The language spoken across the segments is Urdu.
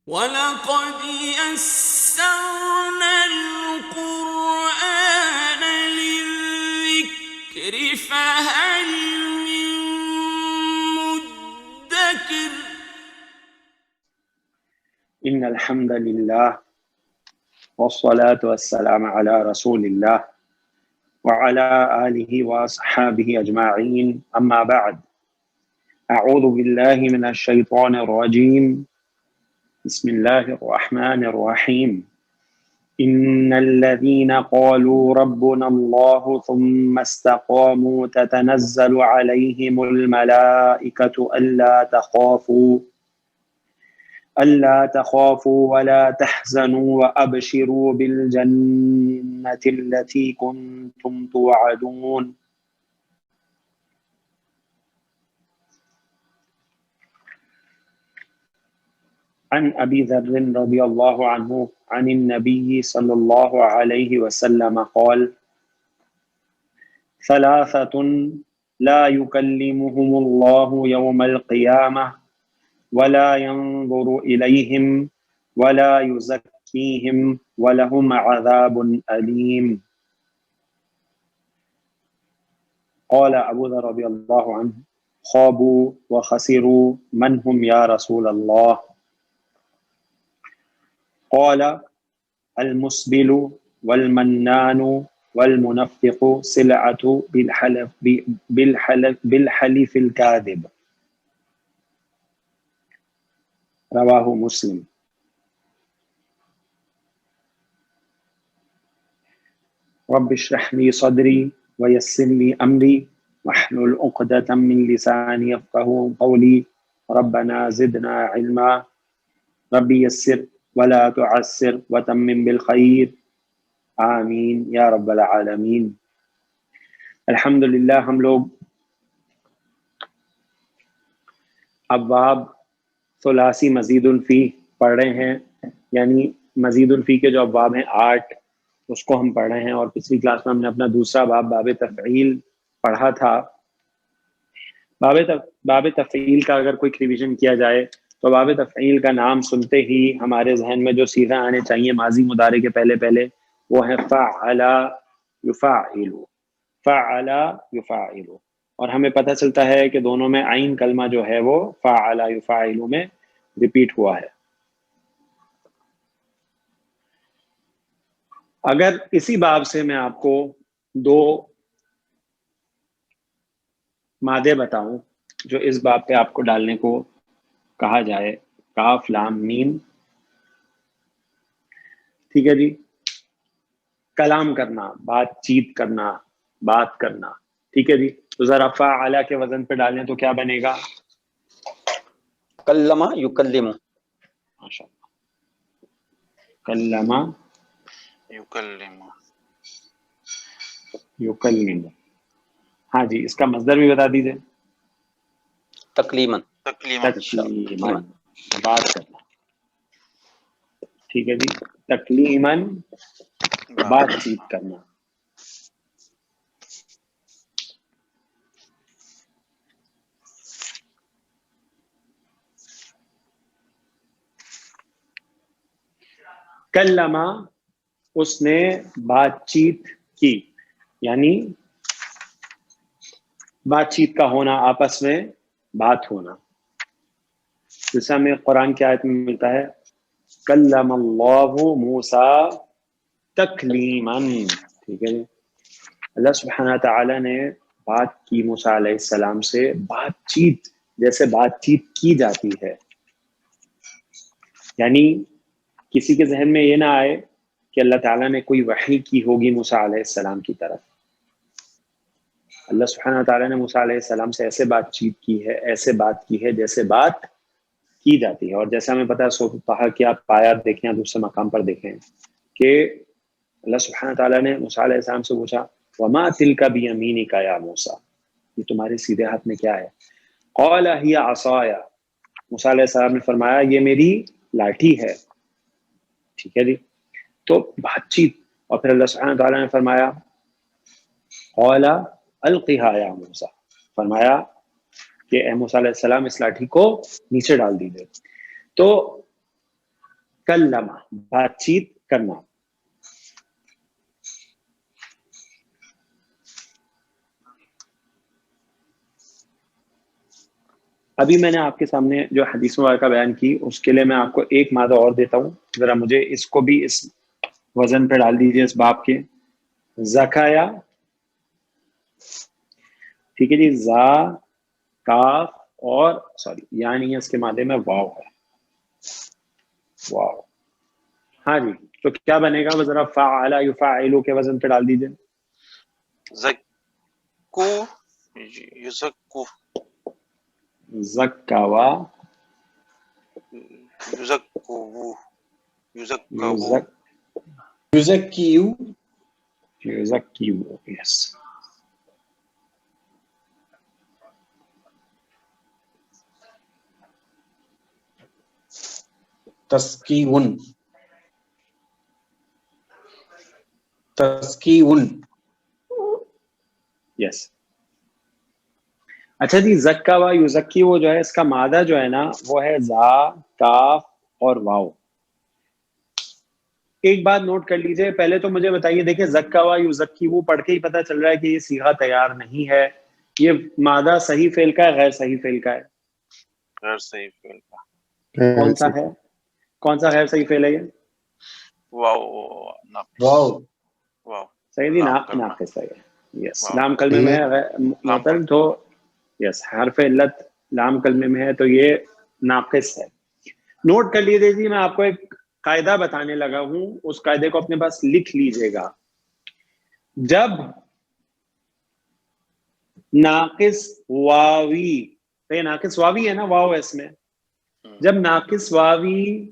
وَلَقَدْ يَسَّرْنَا الْقُرْآنَ لِلذِّكْرِ فَهَلْ مِن مُّدَّكِرٍ ان الحمد لله والصلاة والسلام على رسول الله وعلى آله وأصحابه أجمعين اما بعد اعوذ بالله من الشيطان الرجيم بسم الله الرحمن الرحيم ان الذين قالوا ربنا الله ثم استقاموا تتنزل عليهم الملائكة ألا تخافوا ولا تحزنوا وأبشروا بالجنة التي كنتم توعدون عن أبي ذر رضي الله عنه عن النبي صلى الله عليه وسلم قال ثلاثة لا يكلمهم الله يوم القيامة ولا ينظر إليهم ولا يزكيهم ولهم عذاب أليم قال أبو ذر رضي الله عنه خابوا وخسروا من هم يا رسول الله قال المسبل والمنان والمنفق سلعة بالحلف الكاذب رواہ مسلم۔ رب اشرح لي صدري ويسر لي أمري واحلل عقدة من لساني يفقهوا قولي ربنا زدنا علما رب يسر ولا تعسر وتمم بالخير آمین یا رب العالمین۔ الحمدللہ ہم لوگ ابواب ثلاثی مزید الفی پڑھ رہے ہیں، یعنی مزید الفی کے جو ابواب ہیں 8 اس کو ہم پڑھ رہے ہیں، اور پچھلی کلاس میں ہم نے اپنا دوسرا باب تفعیل پڑھا تھا۔ باب تفعیل کا اگر کوئی ریویژن کیا جائے تو باب تفعیل کا نام سنتے ہی ہمارے ذہن میں جو صیغہ آنے چاہیے ماضی مضارع کے پہلے وہ ہے فعل یفعل، فعل یفعل، اور ہمیں پتہ چلتا ہے کہ دونوں میں عین کلمہ جو ہے وہ فعل یفعل میں ریپیٹ ہوا ہے۔ اگر اسی باب سے میں آپ کو 2 مادے بتاؤں جو اس باب پہ آپ کو ڈالنے کو کہا جائے، کاف لام میم، ٹھیک ہے جی، کلام کرنا، بات چیت کرنا، بات کرنا، ٹھیک ہے جی، تو ذرا فعل کے وزن پہ ڈالیں تو کیا بنے گا؟ کلم یکلم، ماشاء اللہ، کلم یکلم۔ ہاں جی، اس کا مصدر بھی بتا دیجئے۔ تکلیمن، تکلیمن، بات کرنا، ٹھیک ہے جی، تکلیمن بات چیت کرنا۔ کلمہ اس نے بات چیت کی، یعنی بات چیت کا ہونا، آپس میں بات ہونا، جیسا ہمیں قرآن کی آیت میں ملتا ہے کلم اللہ موسیٰ تکلیماً، ٹھیک ہے جی، اللہ سبحانہ تعالی نے بات کی موسیٰ علیہ السلام سے بات چیت، جیسے بات چیت کی جاتی ہے، یعنی کسی کے ذہن میں یہ نہ آئے کہ اللہ تعالیٰ نے کوئی وحی کی ہوگی موسیٰ علیہ السلام کی طرف۔ اللہ سبحانہ تعالیٰ نے موسیٰ علیہ السلام سے ایسے بات چیت کی ہے، ایسے بات کی ہے جیسے بات کی جاتی ہے۔ اور جیسا ہمیں پتا ہے سورۃ طٰہٰ کی آپ آیات دیکھیں یا دوسرے مقام پر دیکھیں کہ اللہ سبحانہ تعالیٰ نے موسیٰ علیہ السلام سے پوچھا وَمَا تِلْكَ بِيَمِينِكَ يَا موسیٰ، یہ تمہارے سیدھے ہاتھ میں کیا ہے؟ قَالَ هِيَ عَصَايَ، موسیٰ علیہ السلام نے فرمایا یہ میری لاٹھی ہے، ٹھیک ہے جی، تو بات چیت۔ اور پھر اللہ سبحانہ تعالیٰ نے فرمایا قَالَ الْقِهَا يَا موسیٰ، فرمایا کہ اے موسیٰ علیہ السلام اس لاٹھی کو نیچے ڈال دیجئے۔ تو کلمہ بات چیت کرنا. ابھی میں نے آپ کے سامنے جو حدیث مبارکہ بیان کی اس کے لیے میں آپ کو ایک مادہ اور دیتا ہوں, ذرا مجھے اس کو بھی اس وزن پہ ڈال دیجئے اس باب کے. زکایا, ٹھیک ہے جی, زا کاف اور سوری یعنی اس کے مادے میں واو ہے, واو. ہاں جی, تو کیا بنے گا, وہ ذرا فعل یفعل کے وزن پہ ڈال دیجئے. زکو یزکو زکوا یزکو یزکو یزکیو یزکیو, یس. تسکیون تسکیون یس. اچھا جی, زکا و یزکی وہ جو ہے اس کا مادہ جو ہے نا وہ ہے زا کاف اور واو. ایک بات نوٹ کر لیجئے, پہلے تو مجھے بتائیے, دیکھیں زکا و یزکی وہ پڑھ کے ہی پتہ چل رہا ہے کہ یہ صیغہ تیار نہیں ہے. یہ مادہ صحیح فعل کا ہے غیر صحیح فعل کا ہے؟ غیر صحیح فعل کا. کون سا ہے, کون سا غیر صحیح فعل ہے یہ؟ واو واو واو صحیح جی, ناقص ہے. یس, لام کلمے میں ہے مطلب تو یس حرف علت لام کلمے میں ہے تو یہ ناقص ہے. نوٹ کر لیجیے جی, میں آپ کو ایک قاعدہ بتانے لگا ہوں, اس قاعدے کو اپنے پاس لکھ لیجئے گا. جب ناقص واوی, یہ ناقص واوی ہے نا, واو ہے اس میں, جب ناقص واوی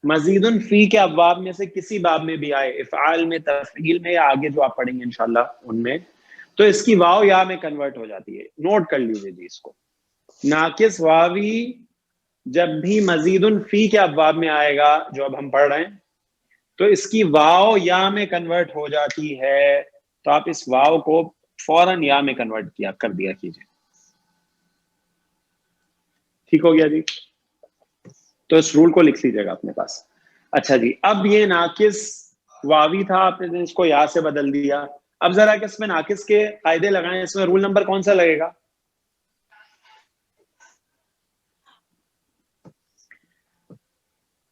مزید فی کے ابواب میں سے کسی باب میں بھی آئے, افعال میں, تفعیل میں, یا آگے جو آپ پڑھیں گے انشاءاللہ ان میں, تو اس کی واو یا میں کنورٹ ہو جاتی ہے. نوٹ کر لیجیے جی اس کو, ناقص واوی جب بھی مزید فی کے ابواب میں آئے گا جو اب ہم پڑھ رہے ہیں, تو اس کی واو یا میں کنورٹ ہو جاتی ہے. تو آپ اس واو کو فوراً یا میں کنورٹ کر دیا کیجیے. ٹھیک ہو گیا جی, تو اس رول کو لکھ لیجیے گا اپنے پاس. اچھا جی, اب یہ ناقص واوی تھا, آپ نے اس کو یا سے بدل دیا. اب ذرا کہ اس میں ناقص کے قاعدے لگائیں, اس میں رول نمبر کون سا لگے گا؟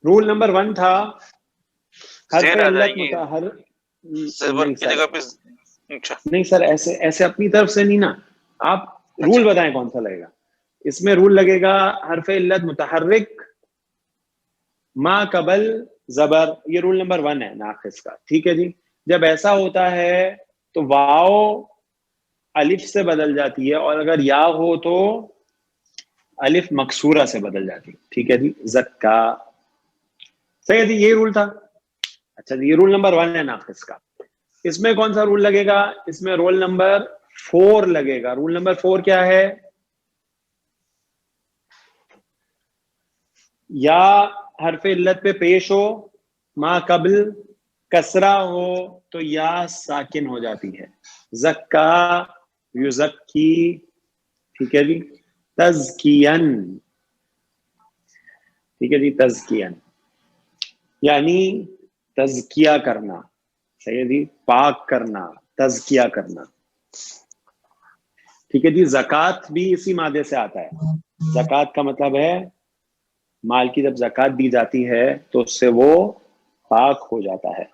رول نمبر 1 تھا حرف علت متحر. نہیں سر, ایسے اپنی طرف سے نہیں نا, آپ رول بتائیں کون سا لگے گا. اس میں رول لگے گا حرف علت متحرک ما قبل زبر, یہ رول نمبر 1 ہے ناقص کا. ٹھیک ہے جی, جب ایسا ہوتا ہے تو واو الف سے بدل جاتی ہے, اور اگر یا ہو تو الف مکسورہ سے بدل جاتی ہے. ٹھیک ہے جی, زکا. صحیح ہے جی, یہ رول تھا. اچھا جی, یہ رول نمبر 1 ہے ناقص کا. اس میں کون سا رول لگے گا؟ اس میں رول نمبر 4 لگے گا. رول نمبر 4 کیا ہے؟ یا حرف علت پہ پیش ہو, ما قبل کسرہ ہو, تو یا ساکن ہو جاتی ہے. زکا یزکی, ٹھیک ہے جی, تزکین, ٹھیک ہے جی, تزکین یعنی تزکیہ کرنا. صحیح ہے جی, پاک کرنا, تزکیہ کرنا. ٹھیک ہے جی. زکوٰۃ بھی اسی مادے سے آتا ہے. زکوٰۃ کا مطلب ہے مال کی جب زکوٰۃ دی جاتی ہے تو اس سے وہ پاک ہو جاتا ہے.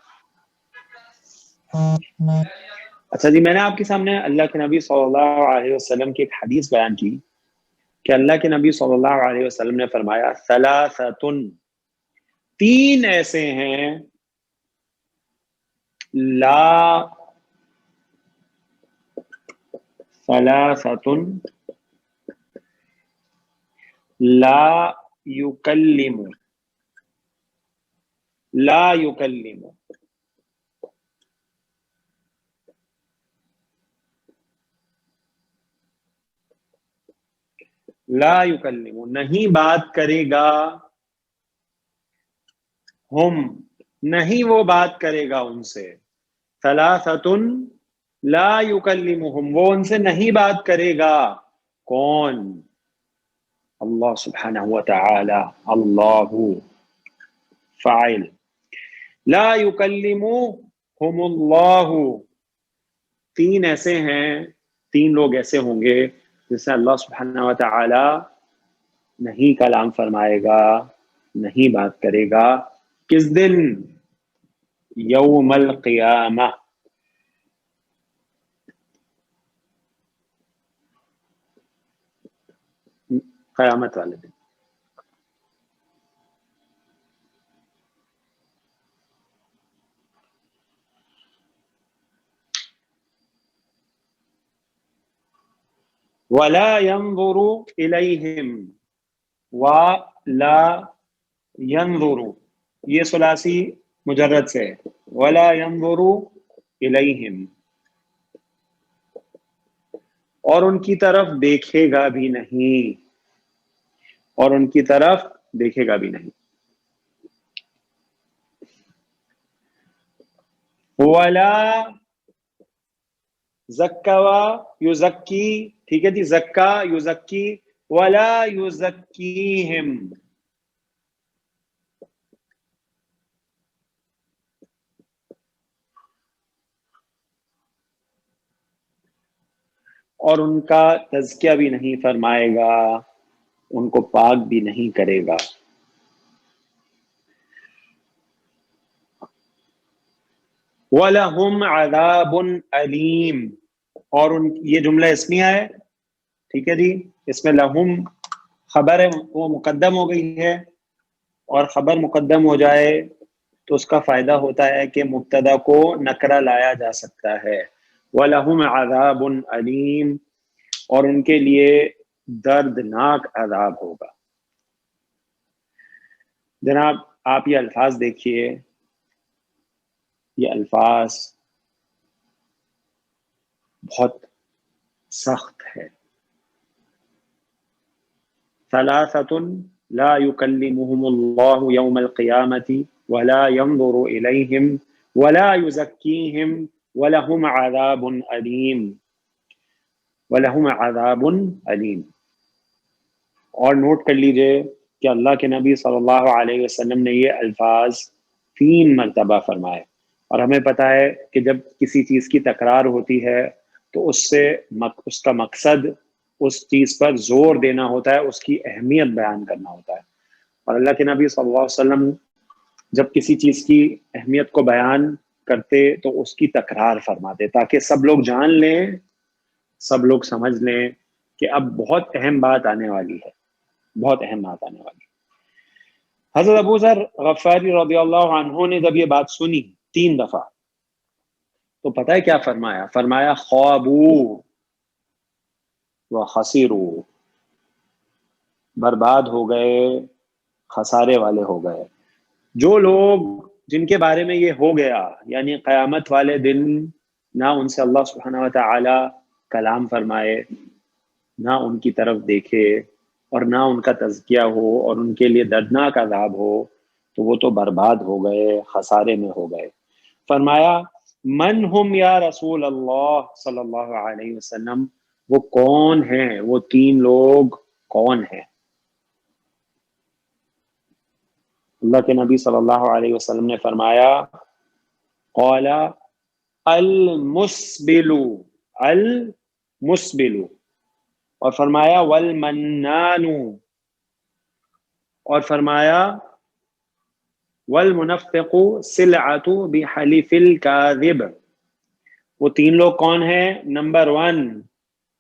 اچھا جی, میں نے آپ کے سامنے اللہ کے نبی صلی اللہ علیہ وسلم کی ایک حدیث بیان کی کہ اللہ کے نبی صلی اللہ علیہ وسلم نے فرمایا, ثلاثۃ, 3 ایسے ہیں, لا ثلاثۃ لا یکلم, لا یکلم, لا یکلم, نہیں بات کرے گا, ہم, نہیں وہ بات کرے گا ان سے. ثلاثۃ لا یکلمہم, وہ ان سے نہیں بات کرے گا. کون؟ اللہ سبحانہ و تعالی، اللہ فاعل. لا یکلمہم اللہ، تین ایسے ہیں، تین لوگ ایسے ہوں گے جس سے اللہ سبحانہ و تعالی نہیں کلام فرمائے گا، نہیں بات کرے گا. کس دن؟ یوم القیامہ، قیامت والے دن. وَلَا يَنظُرُ إِلَيْهِمْ، وَلَا يَنظُرُ یہ ثلاثی مجرد سے، وَلَا يَنظُرُ إِلَيْهِمْ، اور ان کی طرف دیکھے گا بھی نہیں، اور ان کی طرف دیکھے گا بھی نہیں. وَلَا زَکَّوَا یُزَکِّی، ٹھیک ہے جی، زکا یزکی، وَلَا یُزَکِّیہم، اور ان کا تزکیہ بھی نہیں فرمائے گا، ان کو پاک بھی نہیں کرے گا. وَلَهُمْ عَذَابٌ أَلِيمٌ، اور ان یہ جملہ اسمیہ ہے، ٹھیک ہے جی، اس میں لہم خبر ہے وہ مقدم ہو گئی ہے، اور خبر مقدم ہو جائے تو اس کا فائدہ ہوتا ہے کہ مبتدا کو نکرہ لایا جا سکتا ہے. وَلَهُمْ عَذَابٌ أَلِيمٌ، اور ان کے لیے دردناک عذاب ہوگا. جناب آپ یہ الفاظ دیکھیے، یہ الفاظ بہت سخت ہے. ثلاثة لا يكلمهم الله يوم القيامة ولا ينظر إليهم ولا يزكيهم ولهم عذاب أليم، ولهم عذاب أليم. اور نوٹ کر لیجئے کہ اللہ کے نبی صلی اللہ علیہ وسلم نے یہ الفاظ 3 مرتبہ فرمائے، اور ہمیں پتہ ہے کہ جب کسی چیز کی تکرار ہوتی ہے تو اس سے اس کا مقصد اس چیز پر زور دینا ہوتا ہے، اس کی اہمیت بیان کرنا ہوتا ہے. اور اللہ کے نبی صلی اللہ علیہ وسلم جب کسی چیز کی اہمیت کو بیان کرتے تو اس کی تکرار فرماتے تاکہ سب لوگ جان لیں، سب لوگ سمجھ لیں کہ اب بہت اہم بات آنے والی ہے، بہت اہم بات آنے والی ہے. حضرت ابو ذر غفاری رضی اللہ عنہ نے جب یہ بات سنی 3 دفعہ تو پتہ ہے کیا فرمایا؟ فرمایا خوابو وخسروا، برباد ہو گئے، خسارے والے ہو گئے. جو لوگ جن کے بارے میں یہ ہو گیا، یعنی قیامت والے دن نہ ان سے اللہ سبحانہ و تعالی کلام فرمائے، نہ ان کی طرف دیکھے، اور نہ ان کا تزکیہ ہو، اور ان کے لیے دردناک عذاب ہو، تو وہ تو برباد ہو گئے، خسارے میں ہو گئے. فرمایا من ہم یا رسول اللہ صلی اللہ علیہ وسلم، وہ کون ہیں، وہ 3 لوگ کون ہیں؟ اللہ کے نبی صلی اللہ علیہ وسلم نے فرمایا قال المسبل، المسبل، اور فرمایا والمنان، اور فرمایا والمنفق سلعۃ بحلف الکاذب. وہ 3 لوگ کون ہیں؟ نمبر 1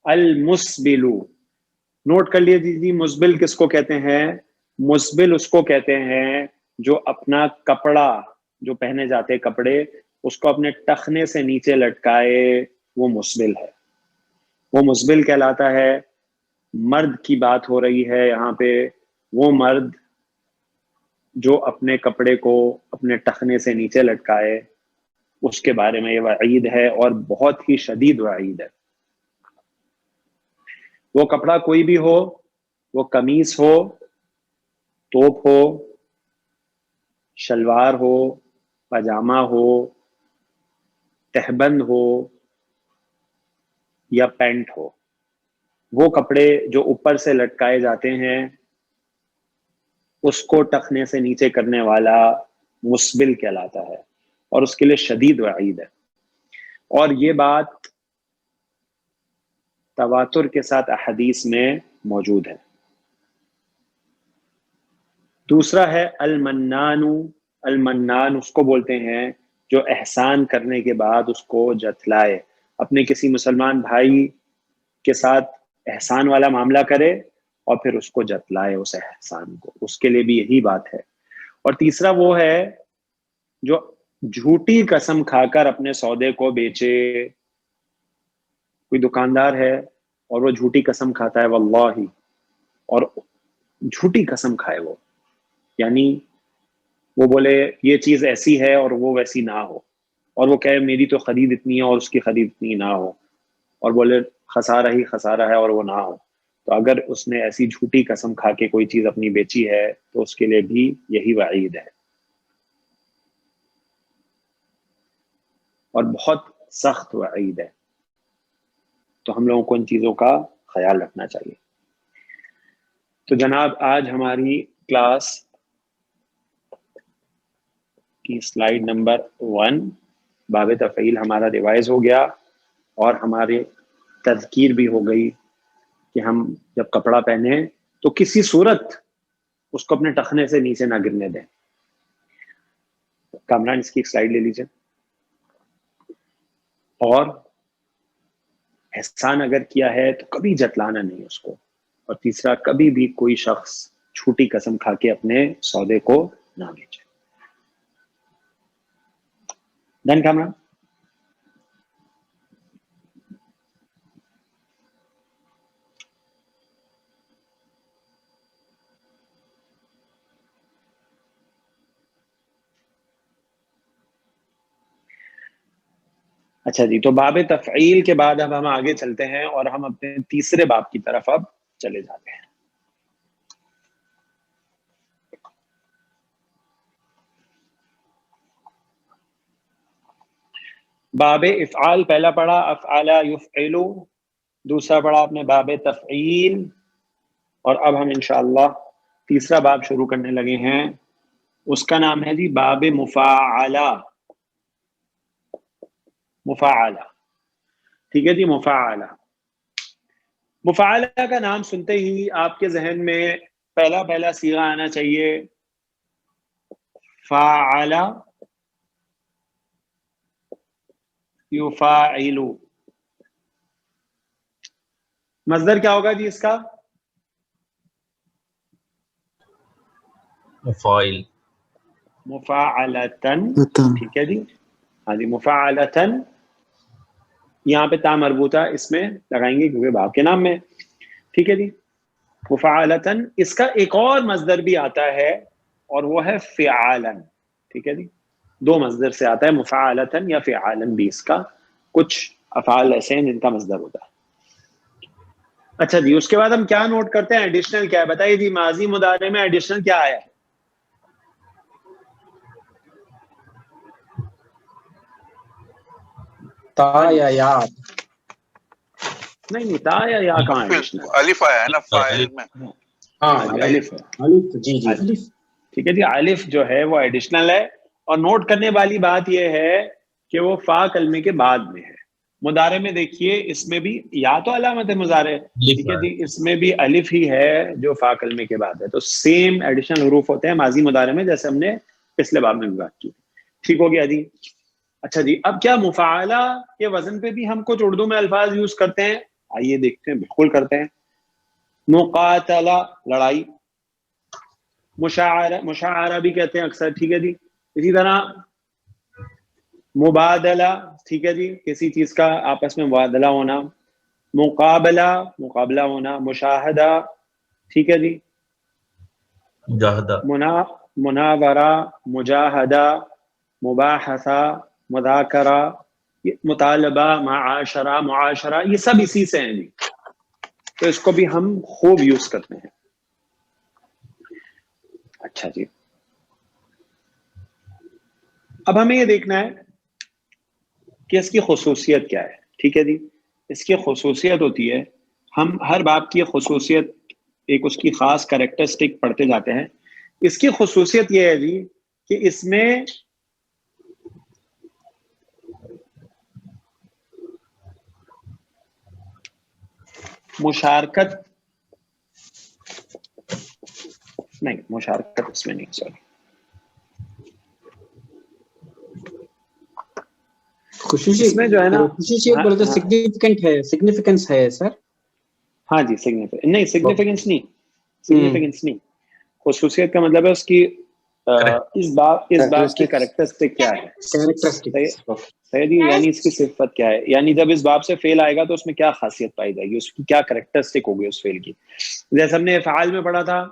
المسبل. نوٹ کر لیجیے مسبل کس کو کہتے ہیں؟ مسبل اس کو کہتے ہیں جو اپنا کپڑا، جو پہنے جاتے کپڑے، اس کو اپنے ٹخنے سے نیچے لٹکائے، وہ مسبل ہے، وہ مسبل کہلاتا ہے. مرد کی بات ہو رہی ہے یہاں پہ، وہ مرد جو اپنے کپڑے کو اپنے ٹخنے سے نیچے لٹکائے، اس کے بارے میں یہ وعید ہے، اور بہت ہی شدید وعید ہے. وہ کپڑا کوئی بھی ہو، وہ قمیص ہو، توپ ہو، شلوار ہو، پاجامہ ہو، تہبند ہو، یا پینٹ ہو، وہ کپڑے جو اوپر سے لٹکائے جاتے ہیں اس کو ٹخنے سے نیچے کرنے والا مسبل کہلاتا ہے، اور اس کے لیے شدید وعید ہے، اور یہ بات تواتر کے ساتھ احادیث میں موجود ہے۔ دوسرا ہے المنان، المنان اس کو بولتے ہیں جو احسان کرنے کے بعد اس کو جتلائے، اپنے کسی مسلمان بھائی کے ساتھ احسان والا معاملہ کرے اور پھر اس کو جتلائے اس احسان کو، اس کے لیے بھی یہی بات ہے۔ اور تیسرا وہ ہے جو جھوٹی قسم کھا کر اپنے سودے کو بیچے، کوئی دکاندار ہے اور وہ جھوٹی قسم کھاتا ہے واللہ، اور جھوٹی قسم کھائے وہ، یعنی وہ بولے یہ چیز ایسی ہے اور وہ ویسی نہ ہو، اور وہ کہے میری تو خرید اتنی ہے اور اس کی خرید اتنی نہ ہو، اور بولے خسارہ ہی خسارہ ہے اور وہ نہ ہو، تو اگر اس نے ایسی جھوٹی قسم کھا کے کوئی چیز اپنی بیچی ہے تو اس کے لیے بھی یہی وعید ہے، اور بہت سخت وعید ہے۔ تو ہم لوگوں کو ان چیزوں کا خیال رکھنا چاہیے۔ تو جناب آج ہماری کلاس کی سلائیڈ نمبر 1 باب تفعیل ہمارا ریوائز ہو گیا، اور ہمارے تذکیر بھی ہو گئی کہ ہم جب کپڑا پہنیں تو کسی صورت اس کو اپنے ٹخنے سے نیچے نہ گرنے دیں۔ کامران اس کی ایک سلائیڈ لے لیجئے۔ اور احسان اگر کیا ہے تو کبھی جتلانا نہیں اس کو، اور تیسرا کبھی بھی کوئی شخص جھوٹی قسم کھا کے اپنے سودے کو نہ بیچے۔ ڈن کامران؟ اچھا جی، تو باب تفعیل کے بعد اب ہم آگے چلتے ہیں اور ہم اپنے تیسرے باب کی طرف اب چلے جاتے ہیں۔ باب افعال پہلا پڑھا، افعال یفعل، دوسرا پڑھا اپنے باب تفعیل، اور اب ہم انشاءاللہ تیسرا باب شروع کرنے لگے ہیں، اس کا نام ہے جی باب مفاعلہ۔ مفاعلہ، ٹھیک ہے جی، مفاعلہ۔ مفاعلہ کا نام سنتے ہی آپ کے ذہن میں پہلا صیغہ آنا چاہیے فاعل یفاعل۔ مصدر کیا ہوگا جی اس کا؟ مفاعل، مفاعلتن، ٹھیک ہے جی، ہاں جی مفاعلتن، یہاں پہ تا مربوطہ اس میں لگائیں گے کیونکہ باپ کے نام میں، ٹھیک ہے جی۔ مفاعلتن، اس کا ایک اور مصدر بھی آتا ہے اور وہ ہے فعالن، ٹھیک ہے جی، 2 مصدر سے آتا ہے مفاعلتن یا فعالن بھی، اس کا کچھ افعال ایسے ہیں جن کا مصدر ہوتا ہے۔ اچھا جی، اس کے بعد ہم کیا نوٹ کرتے ہیں؟ ایڈیشنل کیا ہے بتائیے جی، ماضی مضارع میں ایڈیشنل کیا آیا ہے؟ تا یا یا؟ نہیں تا یا کہاں ایڈیشنل؟ الف آیا ہے نا فاعل میں۔ ہاں الف ہے، الف، جی جی الف۔ ٹھیک ہے جی، الف جو ہے وہ ایڈیشنل ہے، اور نوٹ کرنے والی بات یہ ہے کہ وہ فا کلمے کے بعد میں ہے۔ مضارع میں دیکھیے اس میں بھی یا تو علامت مضارع، ٹھیک ہے جی، اس میں بھی الف ہی ہے جو فا کلمے کے بعد ہے، تو سیم ایڈیشنل حروف ہوتے ہیں ماضی مضارع میں، جیسے ہم نے پچھلے باب میں بھی بات کی۔ ٹھیک ہو گیا جی۔ اچھا جی، اب کیا مفاعلہ کے وزن پہ بھی ہم کچھ اردو میں الفاظ یوز کرتے ہیں؟ آئیے دیکھتے ہیں، بالکل کرتے ہیں۔ مقاتلہ، لڑائی، مشاعرہ بھی کہتے ہیں اکثر، ٹھیک ہے جی۔ اسی طرح مبادلہ، ٹھیک ہے جی، کسی چیز کا آپس میں مبادلہ ہونا، مقابلہ ہونا، مشاہدہ، ٹھیک ہے جی، مجاہدہ، مناورہ، مجاہدہ، مباحثہ، مذاکرہ، مطالبہ، معاشرہ، یہ سب اسی سے ہیں جی، تو اس کو بھی ہم خوب یوز کرتے ہیں۔ اچھا جی، اب ہمیں یہ دیکھنا ہے کہ اس کی خصوصیت کیا ہے، ٹھیک ہے جی۔ اس کی خصوصیت ہوتی ہے ہم ہر باب کی خصوصیت ایک اس کی خاص کریکٹرسٹک پڑھتے جاتے ہیں. اس کی خصوصیت یہ ہے جی کہ اس میں مشارکت اس میں نہیں, سوری, اس میں جو ہے نا سگنیفیکینس ہے سر. ہاں جی, سگنیفیکینس نہیں, خصوصیت کا مطلب ہے اس کی اس باب کی کریکٹرسٹک کیا ہے, صحیح, یعنی اس کی صفت کیا ہے, یعنی جب اس باب سے فعل آئے گا تو اس میں کیا خاصیت پائی جائے گی, اس کی کیا کریکٹرسٹک ہوگی اس فعل کی. جیسے ہم نے افعال میں پڑھا تھا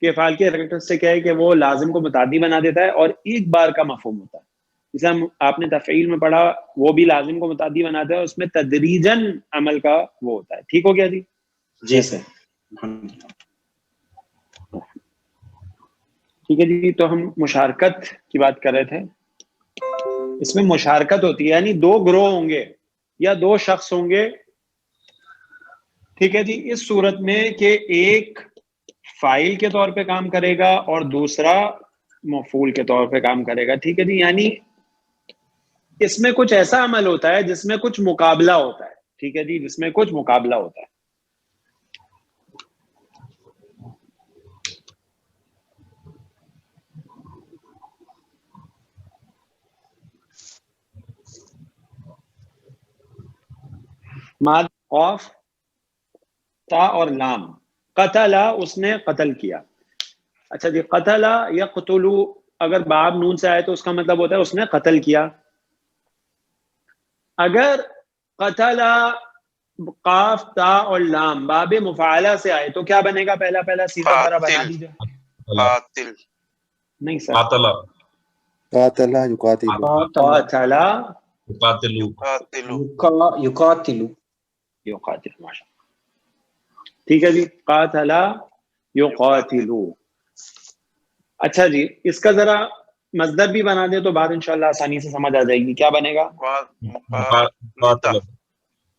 کہ افعال کی کریکٹرسٹک کیا ہے کہ وہ لازم کو متعدی بنا دیتا ہے اور ایک بار کا مفہوم ہوتا ہے. جیسے آپ نے تفعیل میں پڑھا, وہ بھی لازم کو متعدی بناتا ہے, اس میں تدریجاً عمل کا وہ ہوتا ہے. ٹھیک ہو گیا جی؟ جی سر. ٹھیک ہے جی, تو ہم مشارکت کی بات کر رہے تھے. اس میں مشارکت ہوتی ہے یعنی دو گروہ ہوں گے یا دو شخص ہوں گے, ٹھیک ہے جی, اس صورت میں کہ ایک فاعل کے طور پہ کام کرے گا اور دوسرا مفعول کے طور پہ کام کرے گا. ٹھیک ہے جی, یعنی اس میں کچھ ایسا عمل ہوتا ہے جس میں کچھ مقابلہ ہوتا ہے. ٹھیک ہے جی, جس میں کچھ مقابلہ ہوتا ہے. ماد قاف تا اور لام, قتل, اس نے قتل کیا. اچھا جی, قتل یقتل اگر باب نون سے آئے تو اس کا مطلب ہوتا ہے اس نے قتل کیا. اگر قتل قاف تا اور لام باب مفعلہ سے آئے تو کیا بنے گا؟ پہلا سیدھا ذرا بنا دیجیے. قاتل نہیں سر, قاتل قاتل یقاتل قاتل یقاتل. یقاتل, ماشاء اللہ. ٹھیک ہے جی, قاتل یقاتل. اچھا جی, اس کا ذرا مصدر بھی بنا دے تو بات انشاءاللہ آسانی سے سمجھ آ جائے گی. کیا بنے گا؟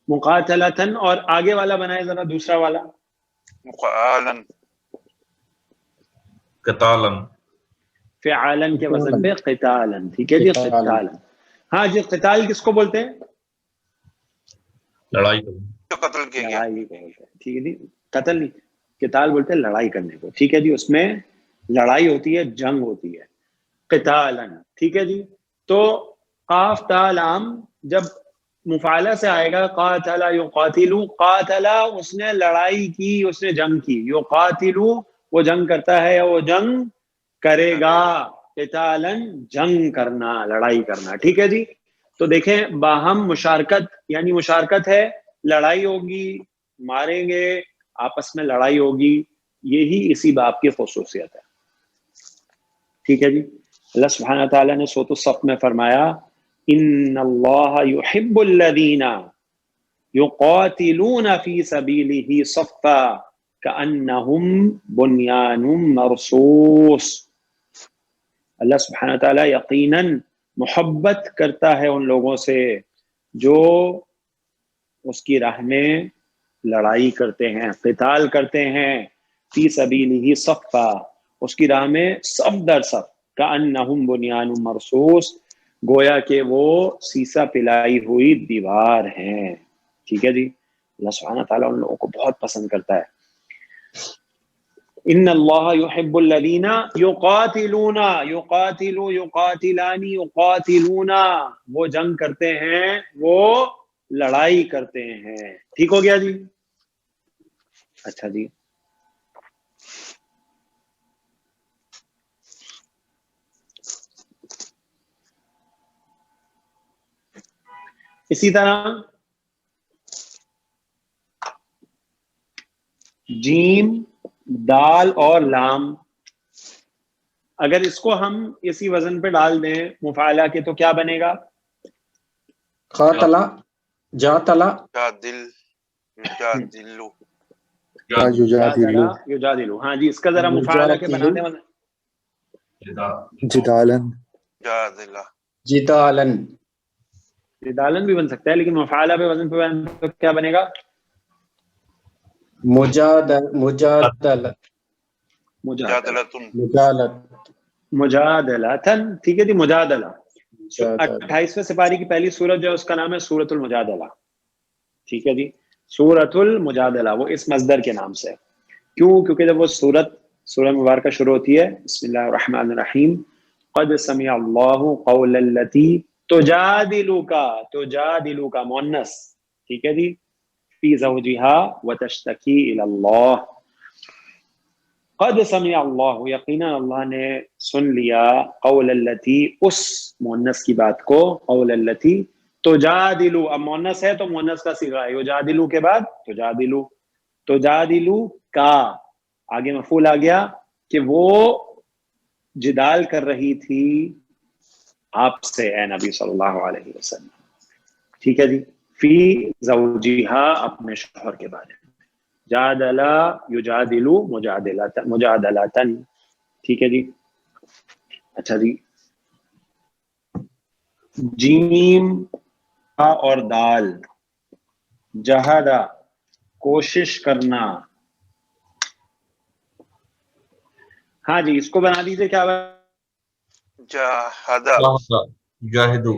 مقاتلتن. اور آگے والا بنائے ذرا, دوسرا والا. مقالن قتالن. فعالن کے وزن پہ قتالن. ٹھیک ہے جی, قتالن. ہاں جی, قتال کس کو بولتے ہیں؟ لڑائی کرنا, جو قتل کیا گیا. لڑائی کو بولتے ہیں. ٹھیک ہے جی, قتل نہیں, قتال بولتے ہیں لڑائی کرنے کو. ٹھیک ہے جی, اس میں لڑائی ہوتی ہے, جنگ ہوتی ہے. قتالن. ٹھیک ہے جی, تو قاف تا لام جب مفعلہ سے آئے گا, قاتل یقاتل, قاتل اس نے لڑائی کی, اس نے جنگ کی. یقاتل وہ جنگ کرتا ہے یا وہ جنگ کرے گا. قتالن جنگ کرنا, لڑائی کرنا. ٹھیک ہے جی, تو دیکھیں باہم مشارکت, یعنی مشارکت ہے, لڑائی ہوگی, ماریں گے, آپس میں لڑائی ہوگی. یہی اسی باب کی خصوصیت ہے. ٹھیک ہے جی, اللہ سبحانہ تعالیٰ نے سورۃ الصف میں فرمایا ان اللہ یحب الذین یقاتلون فی سبیلہ صفا کأنہم بنیان مرصوص. اللہ سبحانہ تعالیٰ یقیناً محبت کرتا ہے ان لوگوں سے جو اس کی راہ میں لڑائی کرتے ہیں, قتال کرتے ہیں. فی سبیلہ صفا, اس کی راہ میں صف در صف. کأنہم بنیان مرصوص, گویا کہ وہ سیسا پلائی ہوئی دیوار ہیں. ٹھیک ہے جی, اللہ سبحانہ تعالیٰ ان لوگوں کو بہت پسند کرتا ہے. ان اللہ یحب الذین یقاتلون, یقاتلان یقاتلون, وہ جنگ کرتے ہیں, وہ لڑائی کرتے ہیں. ٹھیک ہو گیا جی؟ اچھا جی, اسی طرح جیم, دال اور لام, اگر اس کو ہم اسی وزن پہ ڈال دیں مفعلہ کے تو کیا بنے گا؟ قاتل جاتل جادل یجادلو یجادلو. ہاں جی, اس کا ذرا مفعلہ کے بنا دیں. جدالن جادلہ جدالن. جدالن بھی بن سکتا ہے, لیکن مفعلہ پہ وزن پہ کیا بنے گا؟ مجادلت مجادلتن مجادلتن، ٹھیک ہے جی، مجادلہ. مجادلہ 28ویں سپارے کی پہلی سورت جو ہے اس کا نام ہے سورۃ المجادلہ. ٹھیک ہے جی، سورۃ المجادلہ، وہ اس مصدر کے نام سے. کیوں؟ کیونکہ جب وہ سورہ مبارکہ شروع ہوتی ہے بسم اللہ الرحمن الرحیم، قد سمع اللہ قول التی تجادلک مؤنث، ٹھیک ہے جی، فی زوجها وتشتکی الی اللہ. قد سمع اللہ، یقینا اللہ نے سن لیا، قول التی، اس مؤنث کی بات کو، قول التی تجادلو، اب مؤنث ہے تو مؤنث کا صیغہ ہے، یجادلو کے بعد تجادلو کا آگے مفعول آ گیا کہ وہ جدال کر رہی تھی آپ سے اے نبی صلی اللہ علیہ وسلم. ٹھیک ہے جی، فی زوجہا، اپنے شوہر کے بارے میں. جادلا یجادلو مجادلتن. ٹھیک ہے جی. اچھا جی، جیم اور دال، جہدا کوشش کرنا. ہاں جی، اس کو بنا دیجیے، کیا جاہدہ جاہدو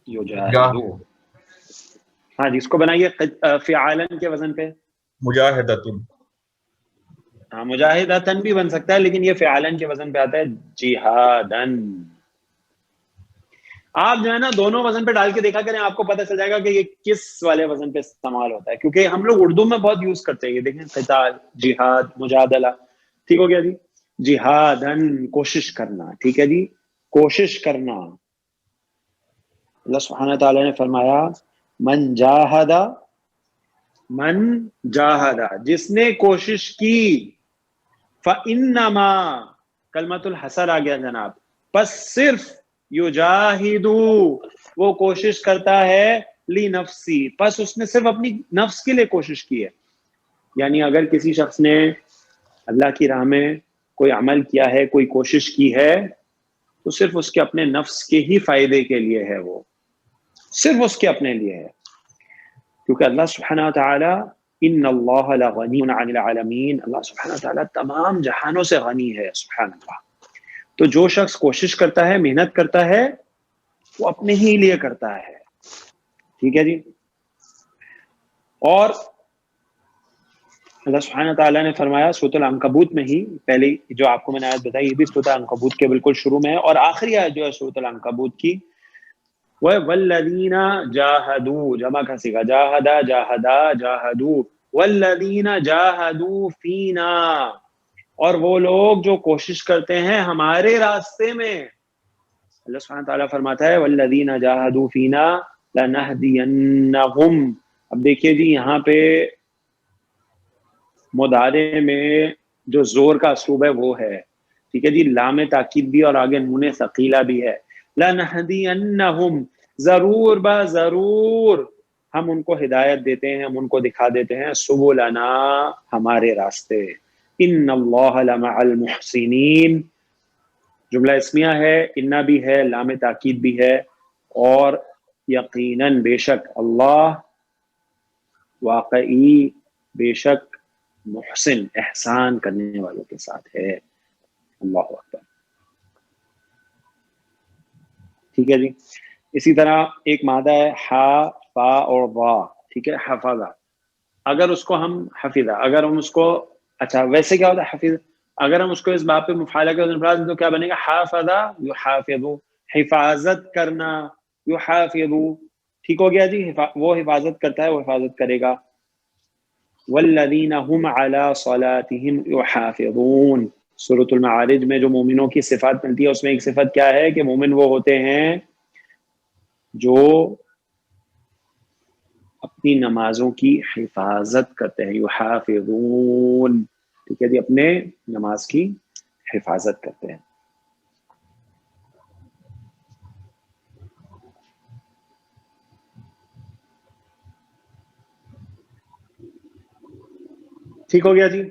یجاہدو. ہاں جی، اس کو بنائیے فعالن کے وزن پہ. مجاہدتن. ہاں، مجاہدتن بھی بن سکتا ہے لیکن یہ فعالن کے وزن پہ آتا ہے، جہادن. آپ جو ہے نا دونوں وزن پہ ڈال کے دیکھا کریں، آپ کو پتہ چل جائے گا کہ یہ کس والے وزن پہ استعمال ہوتا ہے، کیونکہ ہم لوگ اردو میں بہت یوز کرتے ہیں. یہ دیکھیں، قتال، جہاد، مجادلہ. ٹھیک ہو گیا جی. جہادن، کوشش کرنا. ٹھیک ہے جی، کوشش کرنا. اللہ سبحانہ تعالیٰ نے فرمایا من جاہدہ، جس نے کوشش کی، فَإِنَّمَا، کلمۃ الحصر آ گیا جناب، بس صرف یجاہدو، وہ کوشش کرتا ہے، لنفسی، بس اس نے صرف اپنی نفس کے لیے کوشش کی ہے. یعنی اگر کسی شخص نے اللہ کی راہ میں کوئی عمل کیا ہے، کوئی کوشش کی ہے، تو صرف اس کے اپنے نفس کے ہی فائدے کے لیے ہے، وہ صرف اس کے اپنے لیے ہے. کیونکہ اللہ سبحانہ تعالی ان اللہ لغنی عن العالمین، اللہ سبحانہ تعالی تمام جہانوں سے غنی ہے، سبحان اللہ. تو جو شخص کوشش کرتا ہے، محنت کرتا ہے، وہ اپنے ہی لیے کرتا ہے. ٹھیک ہے جی. اور اللہ سبحانہ تعالیٰ نے فرمایا سورۃ العنکبوت میں ہی، پہلی جو آپ کو میں نے آیت بتائی یہ بھی سورۃ العنکبوت کے بالکل شروع میں ہے، اور آخری آیت جو ہے سورۃ العنکبوت کی، وہ والذین جاہدوا، جمع کا صیغہ، جاہدا، جاہدا، جاہدوا، والذین جاہدوا فینا، اور وہ لوگ جو کوشش کرتے ہیں ہمارے راستے میں. اللہ سبحانہ تعالیٰ فرماتا ہے والذین جاہدوا فینا لنہدینہم. اب دیکھیے جی، یہاں پہ مضارع میں جو زور کا اسلوب ہے وہ ہے. ٹھیک ہے جی، لام تاکید بھی اور آگے نون ثقیلہ بھی ہے. لنہدینہم، ضرور با ضرور ہم ان کو ہدایت دیتے ہیں، ہم ان کو دکھا دیتے ہیں، سبلنا، ہمارے راستے. ان اللہ لمع المحسنین، جملہ اسمیہ ہے، انا بھی ہے، لام تاکید بھی ہے، اور یقیناً بے شک اللہ، واقعی بے شک، محسن، احسان کرنے والوں کے ساتھ ہے. اللہ اکبر. ٹھیک ہے جی. اسی طرح ایک مادہ ہے حا، فا اور وا. ٹھیک ہے، حفظہ، اگر اس کو ہم حفظہ، اگر ہم اس کو، اچھا ویسے کیا ہوتا ہے حفظ، اگر ہم اس کو اس باب پہ مفعلہ کے وزن پر تو کیا بنے گا، حافظہ یحافظ، حفاظت کرنا، یحافظ. ٹھیک ہو گیا جی، وہ حفاظت کرتا ہے، وہ حفاظت کرے گا. والذین هم علی صلاتهم یحافظون، سورۃ المعارج میں جو مومنوں کی صفات ملتی ہے اس میں ایک صفت کیا ہے کہ مومن وہ ہوتے ہیں جو اپنی نمازوں کی حفاظت کرتے ہیں، یحافظون. ٹھیک ہے جی، اپنے نماز کی حفاظت کرتے ہیں. ٹھیک ہو گیا جی.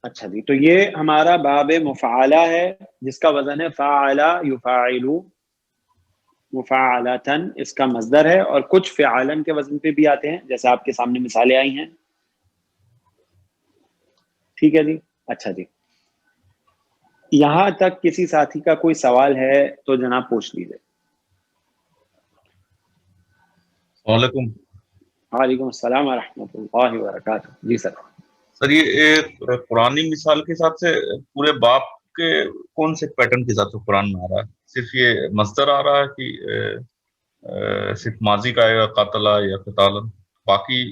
اچھا جی، تو یہ ہمارا باب مفعلہ ہے جس کا وزن ہے فاعل یفاعل. مفعلتن اس کا مصدر ہے، اور کچھ فعالن کے وزن پہ بھی آتے ہیں، جیسے آپ کے سامنے مثالیں آئی ہیں. ٹھیک ہے جی. اچھا جی، یہاں تک کسی ساتھی کا کوئی سوال ہے تو جناب پوچھ لیجیے. السلام علیکم. وعلیکم السلام ورحمۃ اللہ وبرکاتہ. جی سر. سر یہ ایک قرآنی مثال کے حساب سے پورے باپ کے کون سے پیٹرن کے حساب سے قرآن میں آ رہا ہے؟ صرف یہ مصدر آ رہا ہے کہ صرف ماضی کا آئے گا قاتلہ یا قتالا، باقی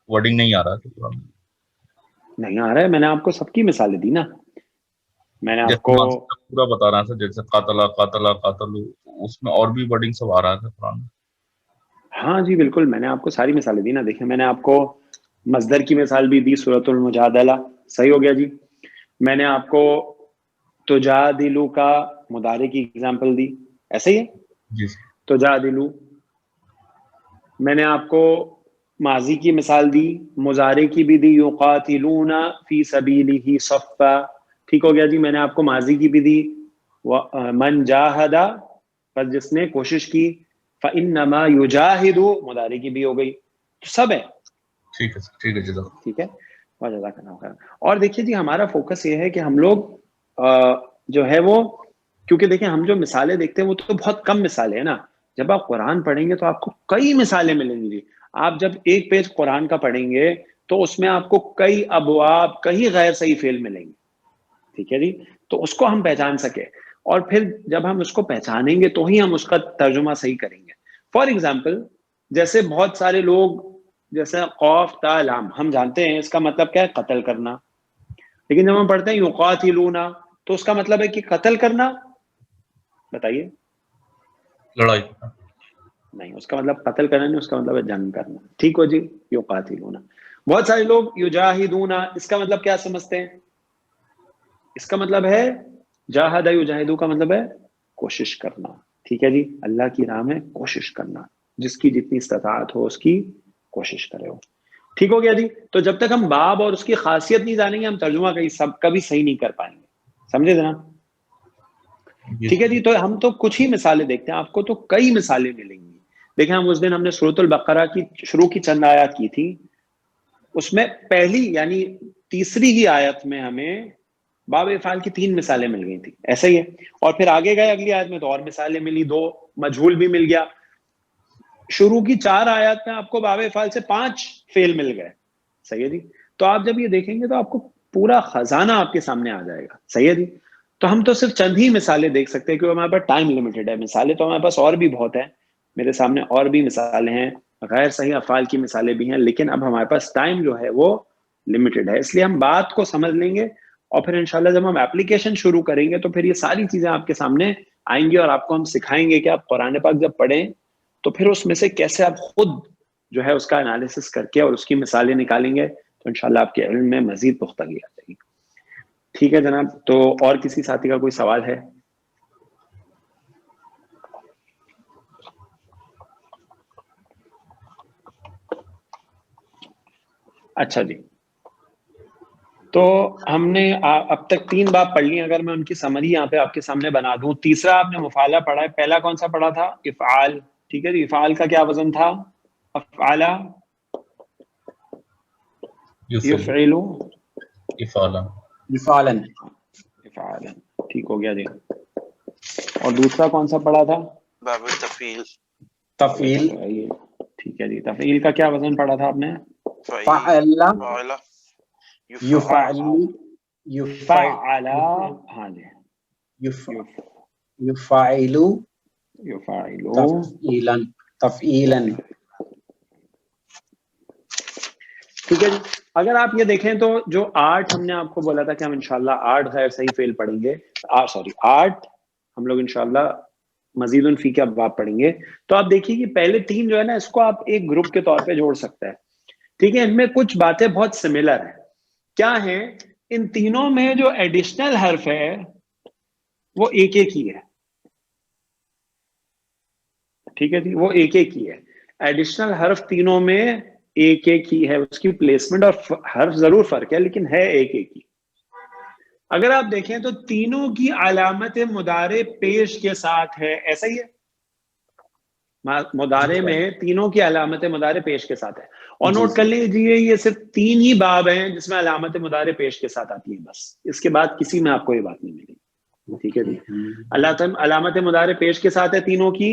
ورڈنگ نہیں آ رہا ہے قرآن میں؟ نہیں آ رہا ہے، میں نے آپ کو سب کی مثالیں دی نا. میں نے آپ کو پورا بتا رہا تھا، جیسے قاتلہ قاتلہ قاتلو، اس میں اور بھی ورڈنگ سب آ رہا تھا قرآن میں. ہاں جی بالکل، میں نے آپ کو ساری مثالیں دی نا. دیکھیں میں نے آپ کو مصدر کی مثال بھی دی، سورۃ المجادلہ، صحیح ہو گیا جی. میں نے آپ کو تجادلو کا مضارع کی اگزامپل دی، ایسے ہی ہے جی. تجادلو. میں نے آپ کو ماضی کی مثال دی، مضارع کی بھی دی، یقاتلون فی سبیلہ صفا. ٹھیک ہو گیا جی. میں نے آپ کو ماضی کی بھی دی، من جاہد، پر جس نے کوشش کی، فإنما یجاہد، مضارع کی بھی ہو گئی. تو سب ہے. ٹھیک ہے ٹھیک ہے جی. ٹھیک ہے. جزاک اللہ خیر. اور دیکھیے جی ہمارا فوکس یہ ہے کہ ہم لوگ جو ہے وہ، کیونکہ دیکھیں ہم جو مثالیں دیکھتے ہیں وہ تو بہت کم مثالیں ہیں نا. جب آپ قرآن پڑھیں گے تو آپ کو کئی مثالیں ملیں گی. آپ جب ایک پیج قرآن کا پڑھیں گے تو اس میں آپ کو کئی ابواب، کئی غیر صحیح فعل ملیں گے. ٹھیک ہے جی. تو اس کو ہم پہچان سکے، اور پھر جب ہم اس کو پہچانیں گے تو ہی ہم اس کا ترجمہ صحیح کریں گے. فار ایگزامپل جیسے بہت سارے لوگ، جیسے قوف تا لام، ہم جانتے ہیں اس کا مطلب کیا ہے، قتل کرنا. لیکن جب ہم پڑھتے ہیں یقاتلون تو اس کا مطلب ہے کہ قتل کرنا. بتائیے. لڑائی نہیں، اس کا مطلب قتل کرنا نہیں، اس کا مطلب ہے جنگ کرنا. ٹھیک ہو جی. یقاتلون. بہت سارے لوگ یجاہدون، اس کا مطلب کیا سمجھتے ہیں؟ اس کا مطلب ہے جاہد یجاہدو کا مطلب ہے کوشش کرنا. ٹھیک ہے جی. اللہ کی راہ میں کوشش کرنا، جس کی جتنی استطاعت ہو اس کی کوشش کرے ہو. ٹھیک ہو گیا جی. تو جب تک ہم باب اور اس کی خاصیت نہیں جانیں گے ہم ترجمہ کبھی صحیح نہیں کر پائیں گے. سمجھے جناب؟ ٹھیک ہے جی. تو ہم تو کچھ ہی مثالیں دیکھتے ہیں، آپ کو تو کئی مثالیں ملیں گی. دیکھیں ہم اس دن ہم نے سورۃ البقرہ کی شروع کی چند آیات کی تھی، اس میں پہلی یعنی تیسری ہی آیت میں ہمیں باب افعال کی 3 مثالیں مل گئی تھی. ایسا ہی ہے. اور پھر آگے گئے اگلی آیت میں تو اور مثالیں ملی، 2 مجہول بھی مل گیا. شروع کی 4 آیات میں آپ کو باب افعال سے 5 فعل مل گئے. صحیح ہے جی. تو آپ جب یہ دیکھیں گے تو آپ کو پورا خزانہ آپ کے سامنے آ جائے گا. صحیح ہے جی. تو ہم تو صرف چند ہی مثالیں دیکھ سکتے ہیں کیونکہ ہمارے پاس ٹائم لمیٹڈ ہے. مثالیں تو ہمارے پاس اور بھی بہت ہیں، میرے سامنے اور بھی مثالیں ہیں، غیر صحیح افعال کی مثالیں بھی ہیں، لیکن اب ہمارے پاس ٹائم جو ہے وہ لمیٹڈ ہے. اس لیے ہم بات کو سمجھ لیں گے اور پھر انشاءاللہ جب ہم اپلیکیشن شروع کریں گے تو پھر یہ ساری چیزیں آپ کے سامنے آئیں گی، اور آپ کو ہم سکھائیں گے کہ آپ قرآن پاک جب پڑھیں تو پھر اس میں سے کیسے آپ خود جو ہے اس کا انالیسس کر کے اور اس کی مثالیں نکالیں گے تو انشاءاللہ آپ کے علم میں مزید پختگی آ جائے گی. ٹھیک ہے جناب. تو اور کسی ساتھی کا کوئی سوال ہے؟ اچھا جی. تو ہم نے اب تک 3 باب پڑھ لی. اگر میں ان کی سمری یہاں پہ آپ کے سامنے بنا دوں، تیسرا آپ نے مفعلہ پڑھا ہے، پہلا کون سا پڑھا تھا؟ افعال. ٹھیک ہے جی. افعال کا کیا وزن تھا؟ افعالہ یفعلو افعالاً. افعالا. ٹھیک ہو گیا جی. اور دوسرا کون سا پڑھا تھا؟ باب تفعیل. تفعیل. ٹھیک ہے جی. تفعیل کا کیا وزن پڑھا تھا آپ نے؟ فعل فعل یفعل فعل. ہاں جی. یفعل یفعل تفعیلاً. تفعیلاً. ٹھیک ہے جی. اگر آپ یہ دیکھیں تو جو 8 ہم نے آپ کو بولا تھا کہ ہم انشاءاللہ 8 غیر صحیح فعل پڑھیں گے، 8 ہم لوگ انشاءاللہ مزید فی کے ابواب پڑھیں گے. تو آپ دیکھیے کہ پہلے 3 جو ہے نا اس کو آپ ایک گروپ کے طور پہ جوڑ سکتے ہیں. ٹھیک ہے. ان میں کچھ باتیں بہت سملر ہیں. کیا ہیں؟ ان تینوں میں جو ایڈیشنل حرف ہے وہ ایک ایک ہی ہے. ٹھیک ہے جی. وہ ایک ایک ہی ہے. ایڈیشنل حرف تینوں میں ایک ایک ہی ہے. اس کی پلیسمنٹ اور حرف ضرور فرق ہے لیکن ہے ایک ایک ہی. اگر آپ دیکھیں تو تینوں کی علامت مضارع پیش کے ساتھ ہے. ایسا ہی ہے. مضارع میں تینوں کی علامت مضارع پیش کے ساتھ ہے. اور جی، نوٹ کر لیجیے یہ صرف 3 ہی باب ہیں جس میں علامت مضارع پیش کے ساتھ آتی ہے بس. اس کے بعد کسی میں آپ کو یہ بات نہیں ملے گی. ٹھیک ہے جی. علامت مضارع پیش کے ساتھ ہے تینوں کی,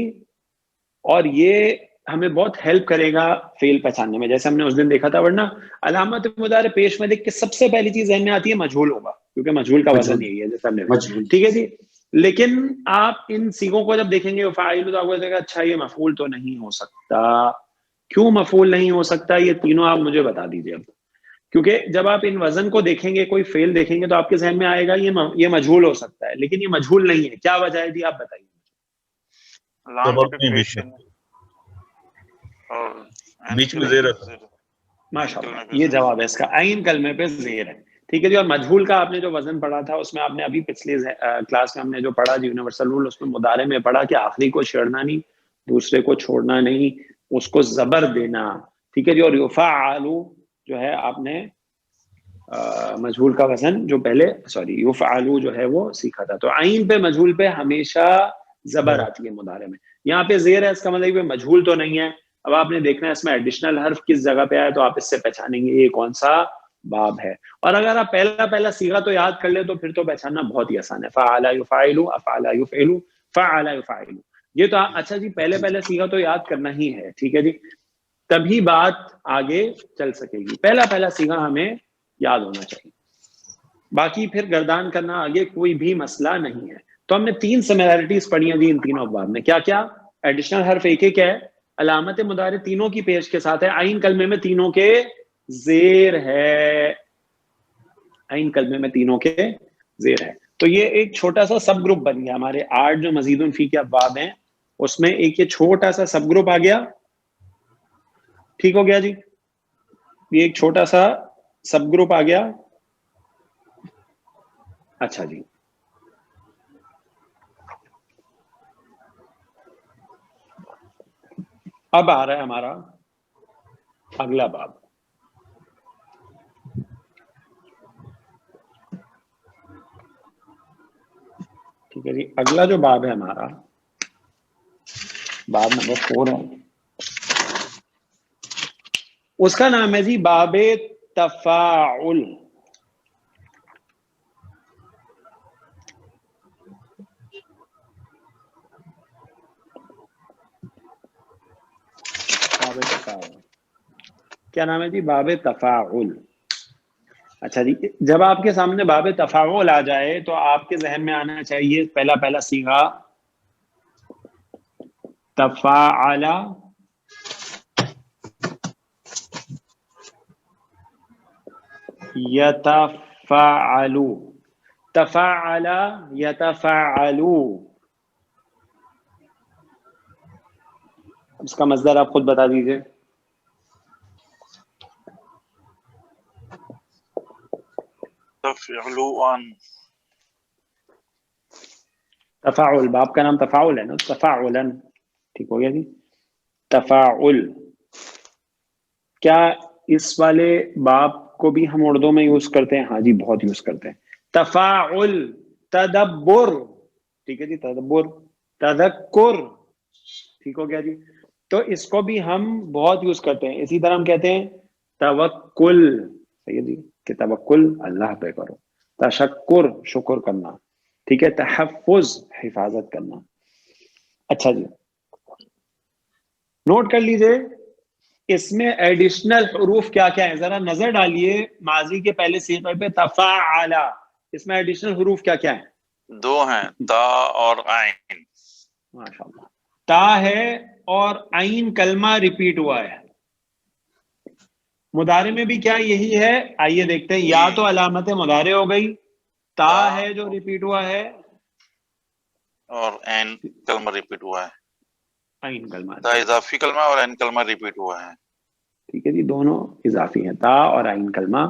اور یہ ہمیں بہت ہیلپ کرے گا فعل پہچاننے میں, جیسے ہم نے اس دن دیکھا تھا. ورنہ علامت مضارع پیش میں دیکھ کے سب سے پہلی چیز ذہن میں آتی ہے مجھول ہوگا, کیونکہ مجھول کا وزن یہی ہے جیسے ہم نے. ٹھیک ہے جی. لیکن آپ ان سیغوں کو جب دیکھیں گے فاعل, تو آپ کو لگے گا اچھا یہ مفعول تو نہیں ہو سکتا. کیوں مفعول نہیں ہو سکتا, یہ تینوں آپ مجھے بتا دیجیے اب. کیونکہ جب آپ ان وزن کو دیکھیں گے, کوئی فعل دیکھیں گے, تو آپ کے ذہن میں آئے گا یہ مجہول ہو سکتا ہے, لیکن یہ مجہول نہیں ہے. کیا وجہ ہے جی, آپ بتائیے. بیچ میں زیر ہے. ماشاء اللہ, یہ جواب ہے اس کا. عین کلمے پہ زیر ہے. ٹھیک ہے جی. اور مجہول کا آپ نے جو وزن پڑھا تھا اس میں آپ نے ابھی پچھلی کلاس میں ہم نے جو پڑھا جی یونیورسل رول, اس میں مضارع میں پڑھا کہ آخری کو چھیڑنا نہیں, دوسرے کو چھوڑنا نہیں, اس کو زبر دینا. ٹھیک ہے جی. اور یفعل جو ہے آپ نے مجہول کا وزن جو پہلے یفعل جو ہے وہ سیکھا تھا. تو عین پہ مجہول پہ ہمیشہ زبر آتی ہے مضارع میں. یہاں پہ زیر ہے, اس کا مطلب ہے مجہول تو نہیں ہے. اب آپ نے دیکھنا ہے اس میں ایڈیشنل حرف کس جگہ پہ آیا, تو آپ اس سے پہچانیں گے یہ کون سا باب ہے. اور اگر آپ پہلا صیغہ تو یاد کر لیں تو پھر تو پہچاننا بہت ہی آسان ہے. فعل یفعل, افعل یفعل, فعل یفعل. یہ تو اچھا جی, پہلے صیغہ تو یاد کرنا ہی ہے. ٹھیک ہے جی. تبھی بات آگے چل سکے گی. پہلا صیغہ ہمیں یاد ہونا چاہیے, باقی پھر گردان کرنا آگے کوئی بھی مسئلہ نہیں ہے. تو ہم نے 3 سملیرٹیز پڑھی ہیں جی ان تینوں ابواب میں. کیا کیا؟ ایڈیشنل حرف ایک ہے, علامت مضارع تینوں کی پیش کے ساتھ ہے, عین کلمے میں تینوں کے زیر ہے, عین کلمے میں تینوں کے زیر ہے. تو یہ ایک چھوٹا سا سب گروپ بن گیا ہمارے 8 جو مزید فی کے ابواب ہیں, اس میں ایک یہ چھوٹا سا سب گروپ آ گیا. ٹھیک ہو گیا جی. یہ ایک چھوٹا سا سب گروپ آ گیا. اچھا جی. اب آ رہا ہے ہمارا اگلا باب. ٹھیک ہے جی. اگلا جو باب ہے ہمارا, باب نمبر 4 ہے, اس کا نام ہے جی باب تفاعل. باب تفاعل کیا نام ہے جی؟ باب تفاعل. اچھا جی. جب آپ کے سامنے باب تفاعل آ جائے تو آپ کے ذہن میں آنا چاہیے پہلا صیغہ تفاعل, یتفاعل, تفاعل یتفاعل. اس کا مصدر آپ خود بتا دیجئے. تفاعل, باب کا نام تفاعل ہے نا, تفاعلا. ٹھیک ہو گیا جی. تفاعل. کیا اس والے باب کو بھی ہم اردو میں یوز کرتے ہیں؟ ہاں جی, بہت یوز کرتے ہیں. تفاعل, تدبر. ٹھیک ہے جی. تدبر, تذکر. ٹھیک ہو گیا جی. تو اس کو بھی ہم بہت یوز کرتے ہیں. اسی طرح ہم کہتے ہیں توکل. صحیح ہے جی, کہ توکل اللہ پہ کرو. تشکر, شکر کرنا. ٹھیک ہے. تحفظ, حفاظت کرنا. اچھا جی, نوٹ کر لیجئے اس میں ایڈیشنل حروف کیا کیا ہیں. ذرا نظر ڈالیے ماضی کے پہلے صیغے پہ تفاعل, اس میں ایڈیشنل حروف کیا کیا ہیں؟ 2 ہیں, تا اور عین. ماشاءاللہ. تا ہے اور عین کلمہ ریپیٹ ہوا ہے. مضارع میں بھی کیا یہی ہے؟ آئیے دیکھتے ہیں. یا تو علامت مضارع ہو گئی, تا ہے جو ریپیٹ ہوا ہے, اور عین کلمہ ریپیٹ ہوا ہے. عین کلمہ, تا اضافی کلمہ اور عین کلمہ ریپیٹ ہوا ہے. ٹھیک ہے جی. دونوں اضافی ہیں, تا اور عین کلمہ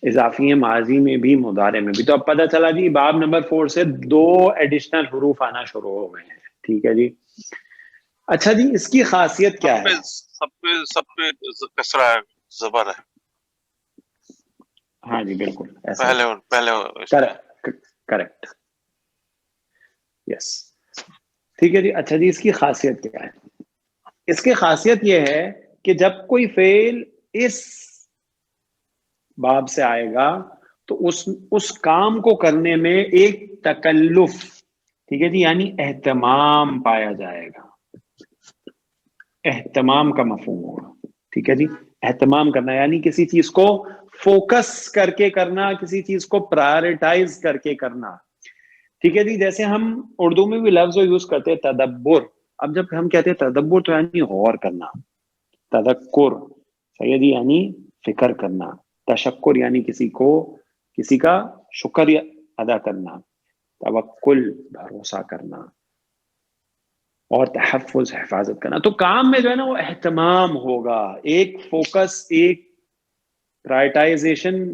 اضافی ہیں, ماضی میں بھی مضارع میں بھی. تو اب پتہ چلا جی باب نمبر 4 سے 2 ایڈیشنل حروف آنا شروع ہو گئے ہیں. ٹھیک ہے جی. اچھا جی, اس کی خاصیت کیا ہے؟ سب پہ کسرہ ہے, زبر ہے. ہاں جی بالکل ایسا پہلے کریکٹ. یس. ٹھیک ہے جی. اچھا جی, اس کی خاصیت کیا ہے؟ اس کی خاصیت یہ ہے کہ جب کوئی فعل اس باب سے آئے گا تو اس کام کو کرنے میں ایک تکلف، ٹھیک ہے جی، یعنی اہتمام پایا جائے گا، اہتمام کا مفہوم ہوگا، ٹھیک ہے جی، اہتمام کرنا یعنی کسی چیز کو فوکس کر کے کرنا، کسی چیز کو پرائرٹائز کر کے کرنا، ٹھیک ہے جی۔ جیسے ہم اردو میں بھی لفظ یوز کرتے ہیں تدبر، اب جب ہم کہتے ہیں تدبر تو یعنی غور کرنا، تذکر صحیح ہے جی یعنی فکر کرنا، تشکر یعنی کسی کا شکر ادا کرنا، توکل بھروسہ کرنا، اور تحفظ حفاظت کرنا۔ تو کام میں جو ہے نا وہ اہتمام ہوگا، ایک فوکس، ایک پرائرٹائزیشن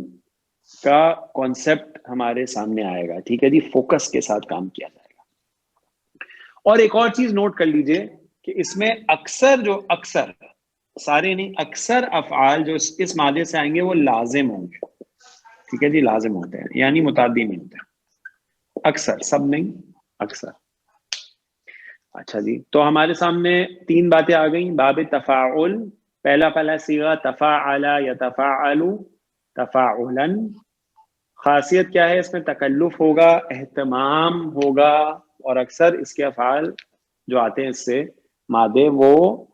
کا کانسیپٹ ہمارے سامنے آئے گا، ٹھیک ہے جی، فوکس کے ساتھ کام کیا جائے گا۔ اور ایک اور چیز نوٹ کر لیجئے کہ اس میں اکثر سارے نہیں، اکثر افعال جو اس مادے سے آئیں گے وہ لازم ہوں گے، ٹھیک ہے جی، لازم ہوتے ہیں یعنی متعدی نہیں ہوتے، اکثر، سب نہیں، اکثر۔ اچھا جی، تو ہمارے سامنے 3 باتیں آ گئیں۔ باب تفاعل، پہلا صیغہ تفاعل یتفاعل تفاعلا، خاصیت کیا ہے اس میں؟ تکلف ہوگا، اہتمام ہوگا، اور اکثر اس کے افعال جو آتے ہیں اس سے مادے وہ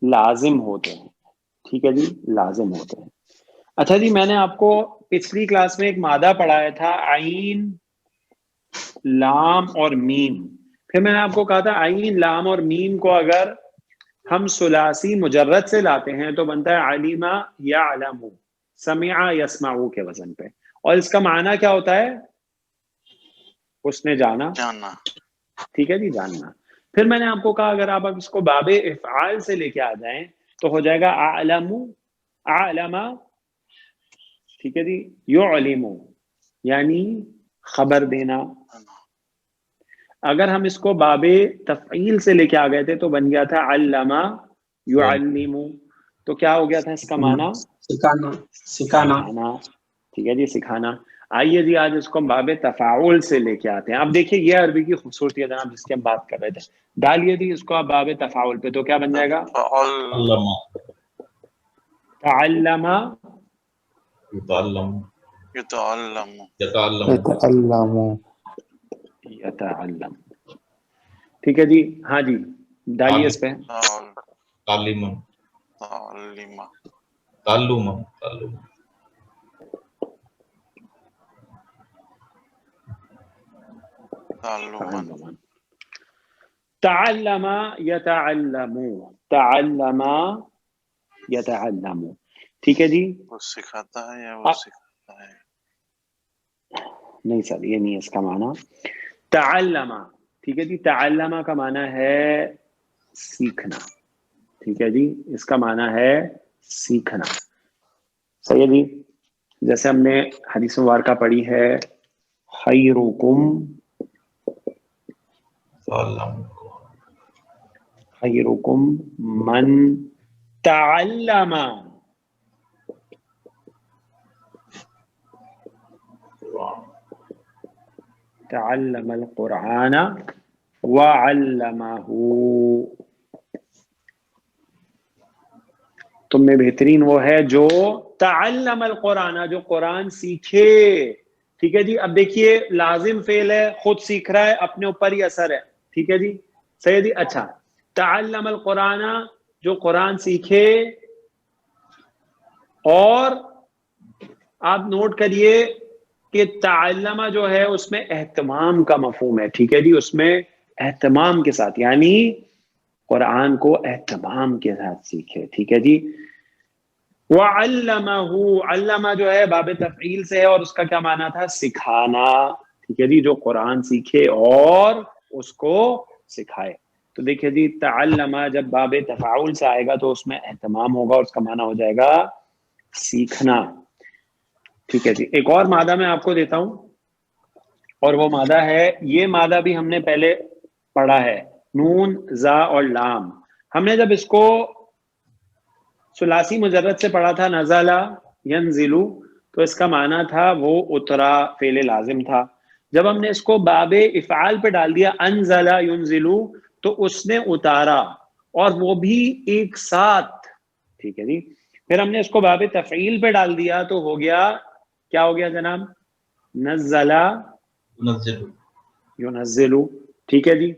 لازم ہوتے ہیں، ٹھیک ہے جی، لازم ہوتے ہیں۔ اچھا جی، میں نے آپ کو پچھلی کلاس میں ایک مادہ پڑھایا تھا، عین، لام اور میم۔ پھر میں نے آپ کو کہا تھا عین، لام اور میم کو اگر ہم ثلاثی مجرد سے لاتے ہیں تو بنتا ہے علیما یعلم، سمع یسمع کے وزن پہ، اور اس کا معنی کیا ہوتا ہے؟ اس نے جانا، ٹھیک ہے جی، جاننا۔ پھر میں نے آپ کو کہا اگر آپ اس کو باب افعال سے لے کے آ جائیں تو ہو جائے گا اعلم، اعلم، ٹھیک ہے جی، یعلم یعنی خبر دینا۔ اگر ہم اس کو باب تفعیل سے لے کے آ گئے تھے تو بن گیا تھا علم یعلم، تو کیا ہو گیا تھا اس کا معنی؟ سکھانا، ٹھیک ہے جی، سکھانا۔ آئیے جی آج اس کو باب تفاعل سے لے کے آتے ہیں۔ اب دیکھیے یہ عربی کی خوبصورتی ہے جناب جس کی ہم بات کر رہے تھے، ڈالیے جی اس کو آپ باب تفاعل پہ، تو کیا بن جائے گا؟ تعلم یتعلم، ٹھیک ہے جی، ہاں جی ڈالیے اس پہ، تعلم یتعلم، تعلم یتعلم، ٹھیک ہے جی، وہ سکھاتا ہے یا وہ سکھاتا ہے؟ نہیں سر یہ نہیں ہے اس کا معنی۔ تعلم، ٹھیک ہے جی، تعلم کا معنی ہے سیکھنا، ٹھیک ہے جی، اس کا معنی ہے سیکھنا، صحیح ہے جی۔ جیسے ہم نے حدیث مبارکہ پڑھی ہے، خیرکم من تعلم القرآن وعلمہ، تم میں بہترین وہ ہے جو تعلم القرآن، جو قرآن سیکھے، ٹھیک ہے جی۔ اب دیکھیے لازم فعل ہے، خود سیکھ رہا ہے، اپنے اوپر ہی اثر ہے، ٹھیک ہے جی، صحیح جی۔ اچھا، تعلم القرآن جو قرآن سیکھے، اور آپ نوٹ کریے کہ تعلم جو ہے اس میں اہتمام کا مفہوم ہے، ٹھیک ہے جی، اس میں اہتمام کے ساتھ، یعنی قرآن کو اہتمام کے ساتھ سیکھے، ٹھیک ہے جی۔ وَعَلَّمَهُ، علمہ جو ہے باب تفعیل سے ہے، اور اس کا کیا معنی تھا؟ سکھانا، ٹھیک ہے جی، جو قرآن سیکھے اور اس کو سکھائے۔ تو دیکھیں جی تعلمہ جب باب تفاعل سے آئے گا تو اس میں اہتمام ہوگا، اور اس کا معنی ہو جائے گا سیکھنا، ٹھیک ہے جی۔ ایک اور مادہ میں آپ کو دیتا ہوں، اور وہ مادہ ہے، یہ مادہ بھی ہم نے پہلے پڑھا ہے، نون، زا اور لام۔ ہم نے جب اس کو ثلاثی مجرد سے پڑھا تھا، نزل ینزل، تو اس کا معنی تھا وہ اترا، فعل لازم تھا۔ جب ہم نے اس کو باب افعال پہ ڈال دیا، انزل ینزل، تو اس نے اتارا، اور وہ بھی ایک ساتھ. ٹھیک ہے جی. پھر ہم نے اس کو باب تفعیل پہ ڈال دیا تو ہو گیا, کیا ہو گیا جناب؟ نزلہ ینزلو. ٹھیک ہے جی.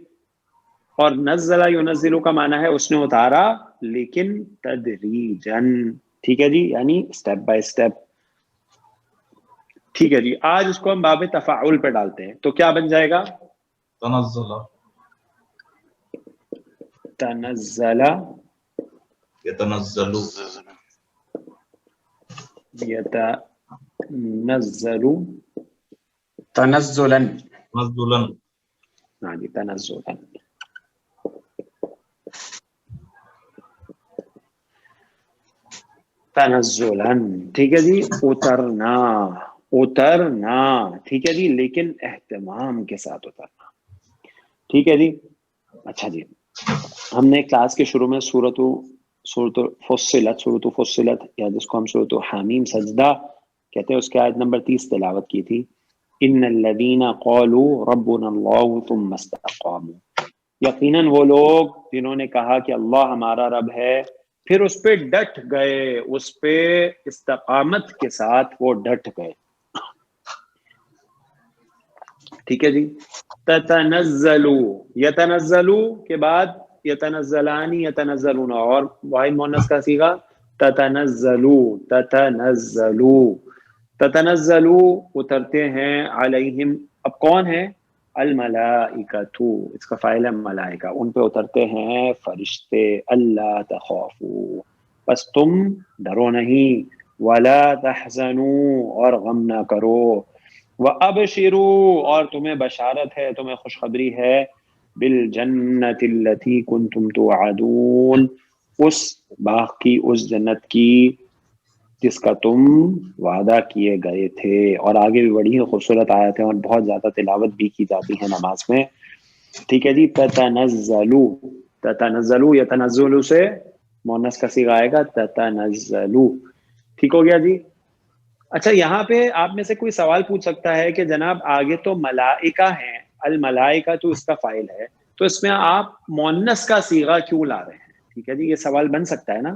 اور نزلہ ینزلو کا معنی ہے اس نے اتارا لیکن تدریجن. ٹھیک ہے جی, یعنی سٹیپ بائی سٹیپ. ٹھیک ہے جی. آج اس کو ہم باب تفاعل پہ ڈالتے ہیں تو کیا بن جائے گا؟ تنزلہ تنزلہ یتنزلو یتنزلو. تنزلا تنزلا ہاں جی, تنزلا. تنزلا. ٹھیک ہے جی. اترنا, اترنا. ٹھیک ہے جی, لیکن اہتمام کے ساتھ اترنا. ٹھیک ہے جی. اچھا جی, ہم نے کلاس کے شروع میں سورۃ فصلت یا جس کو ہم سورۃ حامیم سجدہ کہتے ہیں اس کے آیت نمبر 30 تلاوت کی تھی. ان الذین قالوا ربنا اللہ ثم استقاموا. یقیناً وہ لوگ جنہوں نے کہا کہ اللہ ہمارا رب ہے پھر اس پہ ڈٹ گئے, اس پہ استقامت کے ساتھ وہ ڈٹ گئے. ٹھیک ہے جی. تتنزلو, یتنزلو کے بعد یتنزلانی یتنزلون, اور واحد مؤنث کا صیغہ تتنزلو. تتنزلو, تتنزلو اترتے ہیں علیہم. اب کون ہے؟ الملائکۃ, اس کا فاعل ہے ملائکہ, ان پہ اترتے ہیں فرشتے. اللہ تخافوا, بس تم ڈرو نہیں. ولا تحزنوا, اور غم نہ کرو. وابشروا, اور تمہیں بشارت ہے, تمہیں خوشخبری ہے. بالجنۃ التی کنتم توعدون, اس باغ کی, اس جنت کی جس کا تم وعدہ کیے گئے تھے. اور آگے بھی بڑی ہی خوبصورت آیت ہے اور بہت زیادہ تلاوت بھی کی جاتی ہے نماز میں. ٹھیک ہے جی. تتنزلو, تتنزلو یتنزلو سے مؤنث کا صیغہ آئے گا تتنزلو. ٹھیک ہو گیا جی. اچھا, یہاں پہ آپ میں سے کوئی سوال پوچھ سکتا ہے کہ جناب آگے تو ملائکہ ہیں, الملائکہ تو اس کا فاعل ہے, تو اس میں آپ مؤنث کا صیغہ کیوں لا رہے ہیں؟ ٹھیک ہے جی, یہ سوال بن سکتا ہے نا.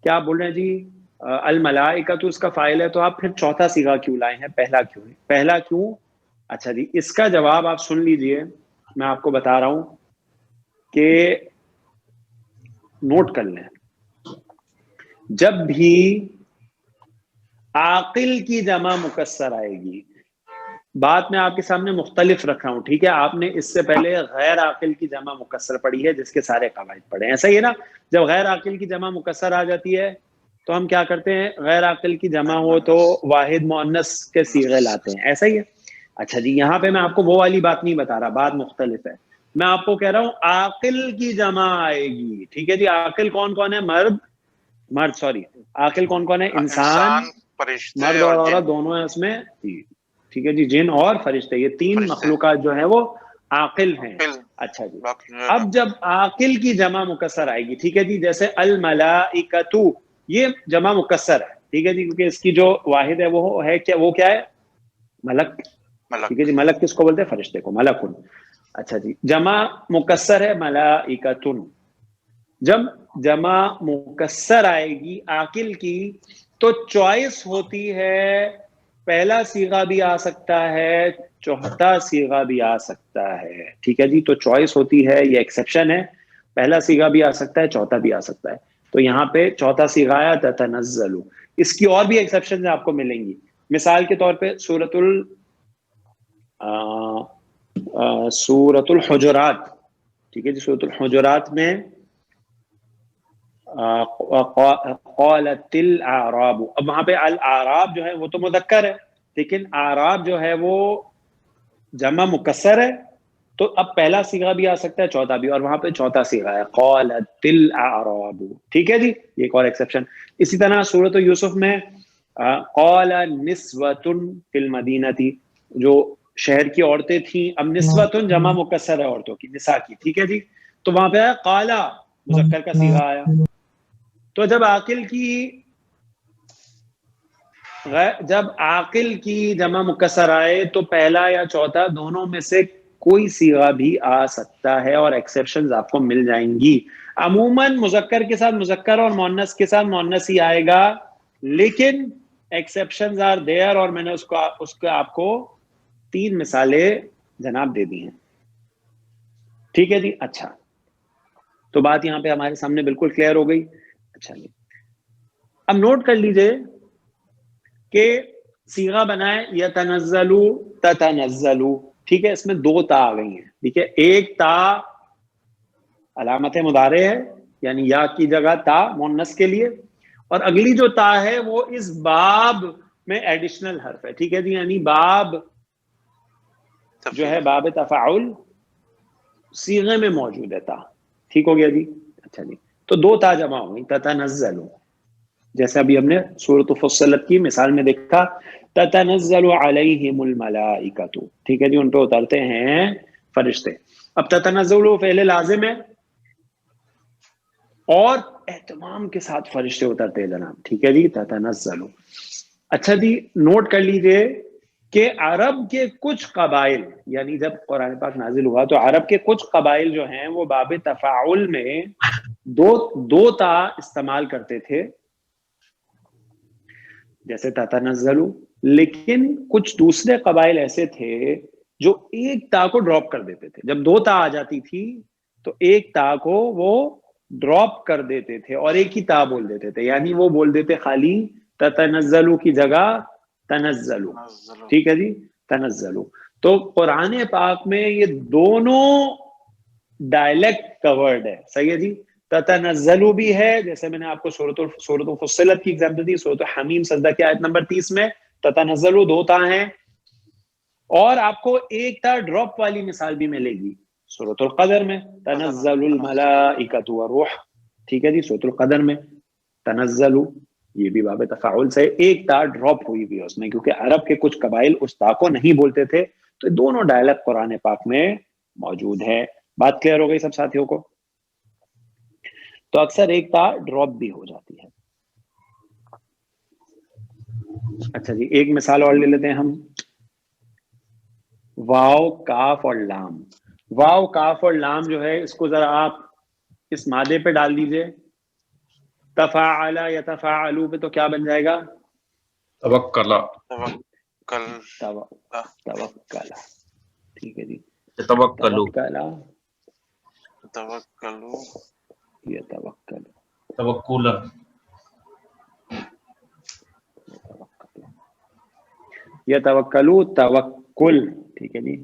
کیا آپ بول رہے ہیں جی الملائکہ تو اس کا فاعل ہے تو آپ پھر چوتھا صیغہ کیوں لائے ہیں, پہلا کیوں ہے, پہلا کیوں؟ اچھا جی, اس کا جواب آپ سن لیجئے, میں آپ کو بتا رہا ہوں کہ نوٹ کر لیں. جب بھی عاقل کی جمع مکسر آئے گی, بات میں آپ کے سامنے مختلف رکھ رہا ہوں, ٹھیک ہے؟ آپ نے اس سے پہلے غیر عاقل کی جمع مکسر پڑھی ہے جس کے سارے قواعد پڑھے ہیں, ایسا ہی ہے نا؟ جب غیر عاقل کی جمع مکسر آ جاتی ہے تو ہم کیا کرتے ہیں؟ غیر عاقل کی جمع ہو تو واحد مؤنث کے صیغے لاتے ہیں, ایسا ہی ہے. اچھا جی, یہاں پہ میں آپ کو وہ والی بات نہیں بتا رہا, بات مختلف ہے. میں آپ کو کہہ رہا ہوں عاقل کی جمع آئے گی. ٹھیک ہے جی. عاقل کون کون ہے؟ مرد سوری عاقل کون کون ہے؟ انسان, مرد اور عورت دونوں ہیں اس میں. ٹھیک ہے جی. جن اور فرشتے, یہ تین مخلوقات جو ہیں وہ عاقل ہیں. اچھا جی, اب جب عاقل کی جمع مکسر آئے گی, ٹھیک ہے جی, جیسے الملائکۃ, یہ جمع مکسر ہے, ٹھیک ہے جی, کیونکہ اس کی جو واحد ہے وہ ہے کیا, وہ کیا ہے؟ ملک. ٹھیک ہے جی. ملک کس کو بولتے ہیں؟ فرشتے کو, ملکن. اچھا جی, جمع مکسر ہے ملائکۃن. جب جمع مکسر آئے گی عاقل کی تو چوائس ہوتی ہے, پہلا صیغہ بھی آ سکتا ہے, چوتھا صیغہ بھی آ سکتا ہے. ٹھیک ہے جی, تو چوائس ہوتی ہے, یہ ایکسیپشن ہے, پہلا صیغہ بھی آ سکتا ہے, چوتھا بھی آ سکتا ہے. تو یہاں پہ چوتھا صیغہ آیا تتنزلو. اس کی اور بھی ایکسیپشن آپ کو ملیں گی. مثال کے طور پہ سورۃ الحجرات, ٹھیک ہے جی, سورۃ الحجرات میں قالت الاعراب, اب وہاں پہ الاعراب جو ہے وہ تو مذکر ہے, لیکن اعراب جو ہے وہ جمع مکسر ہے, تو اب پہلا صیغہ بھی آ سکتا ہے, چوتھا بھی, اور وہاں پہ چوتھا صیغہ ہے قالت الاعراب. ٹھیک ہے جی, یہ ایک اور ایکسیپشن. اسی طرح سورۃ یوسف میں قال نسوۃ فی المدینۃ, جو شہر کی عورتیں تھیں, اب نسوۃ جمع مکسر ہے عورتوں کی, نساء کی. ٹھیک ہے جی, تو وہاں پہ قالا مذکر کا صیغہ آیا. تو جب عاقل کی جمع مکسر آئے تو پہلا یا چوتھا دونوں میں سے کوئی صیغہ بھی آ سکتا ہے اور ایکسیپشنز آپ کو مل جائیں گی. عموماً مذکر کے ساتھ مذکر اور مؤنث کے ساتھ مؤنث ہی آئے گا, لیکن ایکسیپشنز آر دیئر, اور میں نے اس کو آپ کو 3 مثالیں جناب دے دی ہیں. ٹھیک ہے جی. اچھا, تو بات یہاں پہ ہمارے سامنے بالکل کلیئر ہو گئی. اچھا جی, اب نوٹ کر لیجئے کہ صیغہ بنائے یتنزلو تتنزلو. ٹھیک ہے, اس میں 2 تا آ گئی ہیں. ٹھیک ہے, ایک تا علامت مضارع ہے, یعنی یا کی جگہ تا مؤنث کے لیے, اور اگلی جو تا ہے وہ اس باب میں ایڈیشنل حرف ہے. ٹھیک ہے جی, یعنی باب جو ہے باب تفاعل صیغے میں موجود ہے تا. ٹھیک ہو گیا جی. اچھا جی, تو 2 تا جمع ہو گئی, تتنزلو, جیسے ابھی ہم نے سورۃ فصلت کی مثال میں دیکھا, تتنزل علیہم الملائکۃ. ٹھیک ہے جی, ان پہ اترتے ہیں فرشتے. اب تتنزل فعل لازم ہے اور اہتمام کے ساتھ فرشتے اترتے ہیں جناب. ٹھیک ہے جی, تتنزل. اچھا جی, نوٹ کر لیجئے کہ عرب کے کچھ قبائل, یعنی جب قرآن پاک نازل ہوا تو عرب کے کچھ قبائل جو ہیں وہ باب تفاعل میں دو تا استعمال کرتے تھے, جیسے تتنزل, لیکن کچھ دوسرے قبائل ایسے تھے جو ایک تا کو ڈراپ کر دیتے تھے. جب 2 تا آ جاتی تھی تو ایک تا کو وہ ڈراپ کر دیتے تھے اور ایک ہی تا بول دیتے تھے, یعنی وہ بول دیتے خالی تتنزلو کی جگہ تنزلو. ٹھیک ہے جی, تنزلو. تو قرآن پاک میں یہ دونوں ڈائلیکٹ کورڈ ہے. صحیح ہے جی, تتنزلو بھی ہے, جیسے میں نے آپ کو سورۃ فصلت کی ایگزامپل دی, سورۃ حمیم سجدہ کی آیت نمبر 30 میں تتنزلو 2 تا ہیں, اور آپ کو ایک تا ڈراپ والی مثال بھی ملے گی سورۃ القدر میں, تنزل الملائکۃ والروح. ٹھیک ہے جی, سورۃ القدر میں تنزلو, یہ بھی باب تفاعل سے ایک تا ڈراپ ہوئی بھی ہے اس میں, کیونکہ عرب کے کچھ قبائل اس تا کو نہیں بولتے تھے. تو دونوں ڈائلیکٹ قرآن پاک میں موجود ہے. بات کلیئر ہو گئی سب ساتھیوں کو؟ تو اکثر ایک تا ڈراپ بھی ہو جاتی ہے. اچھا جی, ایک مثال اور لے لیتے ہیں ہم, واو کاف اور لام. واو کاف اور لام جو ہے, اس کو ذرا آپ اس مادے پہ ڈال دیجئے, تفاعل یا تفاعلو پہ, تو کیا بن جائے گا؟ توکلا. توکلا. ٹھیک ہے جی, توکلو. توکلو یہ توکل, توکلا. یہ توکلو, توکل. ٹھیک ہے جی,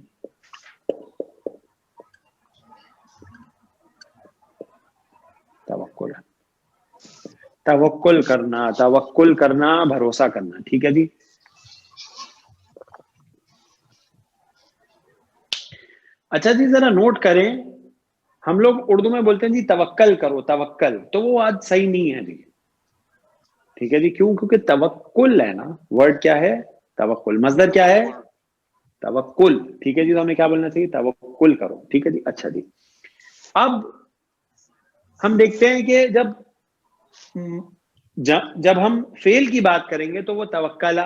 توکل, توکل کرنا, توکل کرنا, بھروسہ کرنا. ٹھیک ہے جی. اچھا جی, ذرا نوٹ کریں, ہم لوگ اردو میں بولتے ہیں جی توکل کرو, توکل, تو وہ آج صحیح نہیں ہے جی. ٹھیک ہے جی, کیوں؟ کیونکہ توکل ہے نا, ورڈ کیا ہے؟ توکل. مصدر کیا ہے؟ توکل. ٹھیک ہے جی, تو ہمیں کیا بولنا چاہیے؟ توکل کرو. ٹھیک ہے جی. اچھا جی, اب ہم دیکھتے ہیں کہ جب ہم فعل کی بات کریں گے تو وہ توکلا,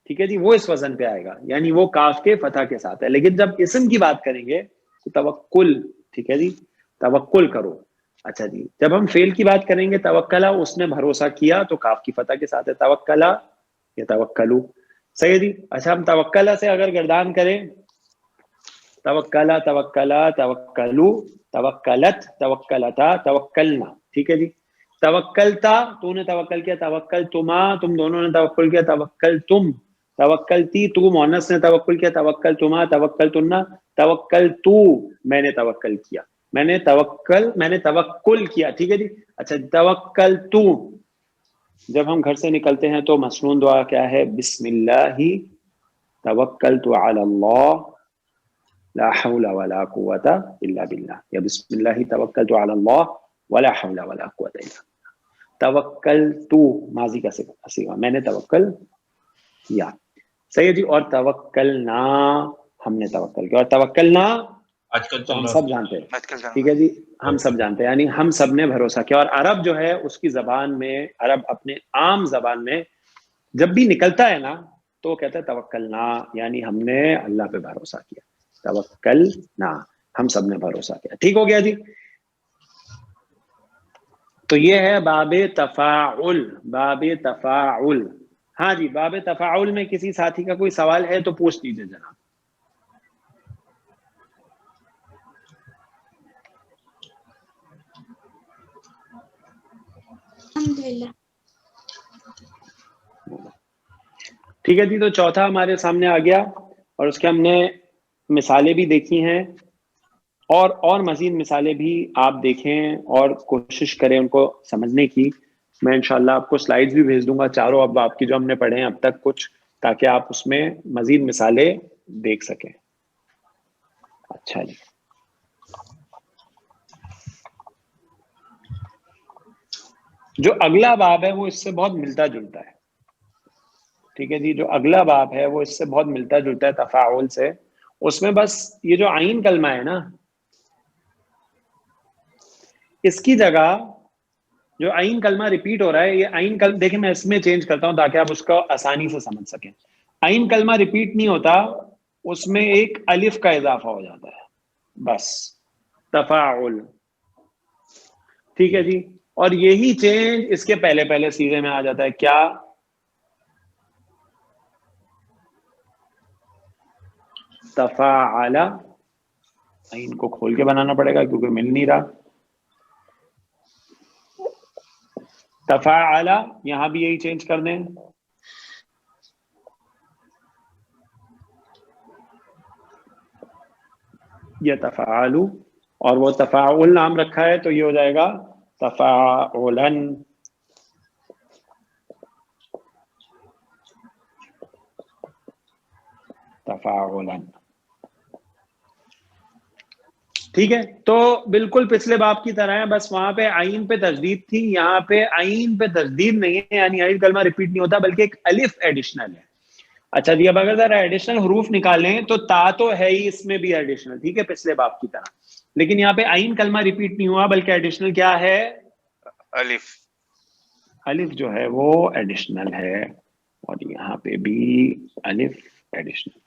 ٹھیک ہے جی, وہ اس وزن پہ آئے گا, یعنی وہ کاف کے فتح کے ساتھ ہے. لیکن جب اسم کی بات کریں گے تو توکل. ٹھیک ہے جی, توکل کرو. اچھا جی, جب ہم فعل کی بات کریں گے توکلا, اس نے بھروسہ کیا, تو کاف کی فتح کے ساتھ ہے توکلا یا توکلو. صحیح ہے جی. اچھا, ہم توکلا سے اگر گردان کریں, توکلا, توکلا, توکلو, توکلت, توکلتا, توکلنا. ٹھیک ہے جی. توکلتا, تو نے توکل کیا, توکلتما, تم دونوں نے توکل کیا, توکلتم, توکلتی, تو مؤنث نے توکل کیا, توکلتما, توکلتنا, توکلتو, میں نے توکل کیا, میں نے توکل کیا. ٹھیک ہے جی. اچھا, توکلتو, جب ہم گھر سے نکلتے ہیں تو مسنون دعا کیا ہے؟ بسم اللہ توکلت علی اللہ لا حول ولا قوت الا باللہ, یا بسم اللہ توکلت علی اللہ ولا حول ولا قوت الا باللہ. توکلتو ماضی کا صیغہ, میں نے توکل کیا. صحیح ہے جی. اور توکلنا, ہم نے توکل کیا, اور توکلنا آج کل تو ہم سب جانتے ہیں. توکل. ٹھیک ہے جی, ہم سب جانتے ہیں, یعنی ہم سب نے بھروسہ کیا. اور عرب جو ہے اس کی زبان میں, عرب اپنے عام زبان میں جب بھی نکلتا ہے نا تو وہ کہتا ہے توکلنا, یعنی ہم نے اللہ پہ بھروسہ کیا. توکلنا، ہم سب نے بھروسہ کیا. ٹھیک ہو گیا جی. تو یہ ہے باب تفاعل. باب تفاعل. ہاں جی، باب تفاعل میں کسی ساتھی کا کوئی سوال ہے تو پوچھ لیجیے جناب. ٹھیک ہے جی. تو چوتھا ہمارے سامنے آ گیا اور اس کے ہم نے مثالیں بھی دیکھی ہیں اور مزید مثالیں بھی آپ دیکھیں اور کوشش کریں ان کو سمجھنے کی. میں انشاءاللہ آپ کو سلائیڈز بھی بھیج دوں گا چاروں اب آپ کی جو ہم نے پڑھے ہیں اب تک کچھ، تاکہ آپ اس میں مزید مثالیں دیکھ سکیں. اچھا جی. جو اگلا باب ہے وہ اس سے بہت ملتا جلتا ہے. ٹھیک ہے جی. جو اگلا باب ہے وہ اس سے بہت ملتا جلتا ہے تفاعل سے. اس میں بس یہ جو عین کلمہ ہے نا، اس کی جگہ جو عین کلمہ ریپیٹ ہو رہا ہے، یہ عین کلمہ دیکھیں میں اس میں چینج کرتا ہوں تاکہ آپ اس کو آسانی سے سمجھ سکیں. عین کلمہ ریپیٹ نہیں ہوتا، اس میں ایک الف کا اضافہ ہو جاتا ہے بس. تفاعل. ٹھیک ہے جی. اور یہی چینج اس کے پہلے پہلے سیغے میں آ جاتا ہے. کیا؟ تفاعل. عین کو کھول کے بنانا پڑے گا کیونکہ مل نہیں رہا. تفاعل، یہاں بھی یہی چینج کر دیں. یہ تفاعل، اور وہ تفاعل نام رکھا ہے تو یہ ہو جائے گا تفاعلن. تفاعلن. ٹھیک ہے. تو بالکل پچھلے باب کی طرح ہے، بس وہاں پہ عین پہ تشدید تھی، یہاں پہ عین پہ تشدید نہیں ہے، یعنی عین کلمہ ریپیٹ نہیں ہوتا بلکہ ایک الف ایڈیشنل ہے. اچھا جی. اب اگر ذرا ایڈیشنل حروف نکالیں تو تا تو ہے ہی اس میں بھی ایڈیشنل، ٹھیک ہے، پچھلے باب کی طرح. لیکن یہاں پہ عین کلمہ ریپیٹ نہیں ہوا بلکہ ایڈیشنل کیا ہے؟ الف. الف جو ہے وہ ایڈیشنل ہے، اور یہاں پہ بھی الف ایڈیشنل.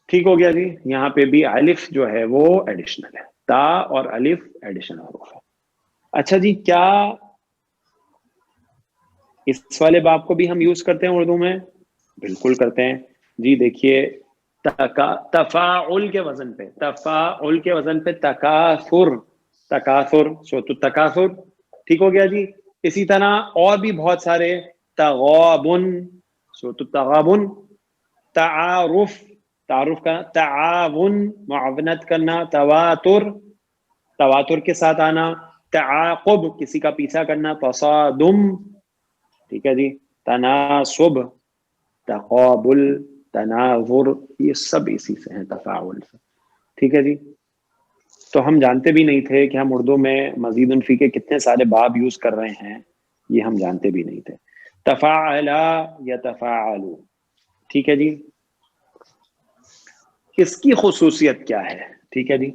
ٹھیک ہو گیا جی. یہاں پہ بھی الف جو ہے وہ ایڈیشنل ہے. تا اور الف ایڈیشنل حروف ہے. اچھا جی. کیا اس والے باب کو بھی ہم یوز کرتے ہیں اردو میں؟ بالکل کرتے ہیں جی. دیکھیے تفاعل کے وزن پہ، تفاعل کے وزن پہ تکاثر. تکاثر، سو تو تکاثر. ٹھیک ہو گیا جی. اسی طرح اور بھی بہت سارے. تغابن، سو تو تغابن. تعارف، تعارف کا. تعاون، معاونت کرنا. تواتر، تواتر کے ساتھ آنا. تعاقب، کسی کا پیچھا کرنا. تصادم. ٹھیک ہے جی. تناسب، تقابل، تناظر، یہ سب اسی سے ہیں، تفاعل سے. ٹھیک ہے جی. تو ہم جانتے بھی نہیں تھے کہ ہم اردو میں مزید فی کے کتنے سارے باب یوز کر رہے ہیں، یہ ہم جانتے بھی نہیں تھے. تفاعلا یا تفاعلو. ٹھیک ہے جی. اس کی خصوصیت کیا ہے؟ ٹھیک ہے جی.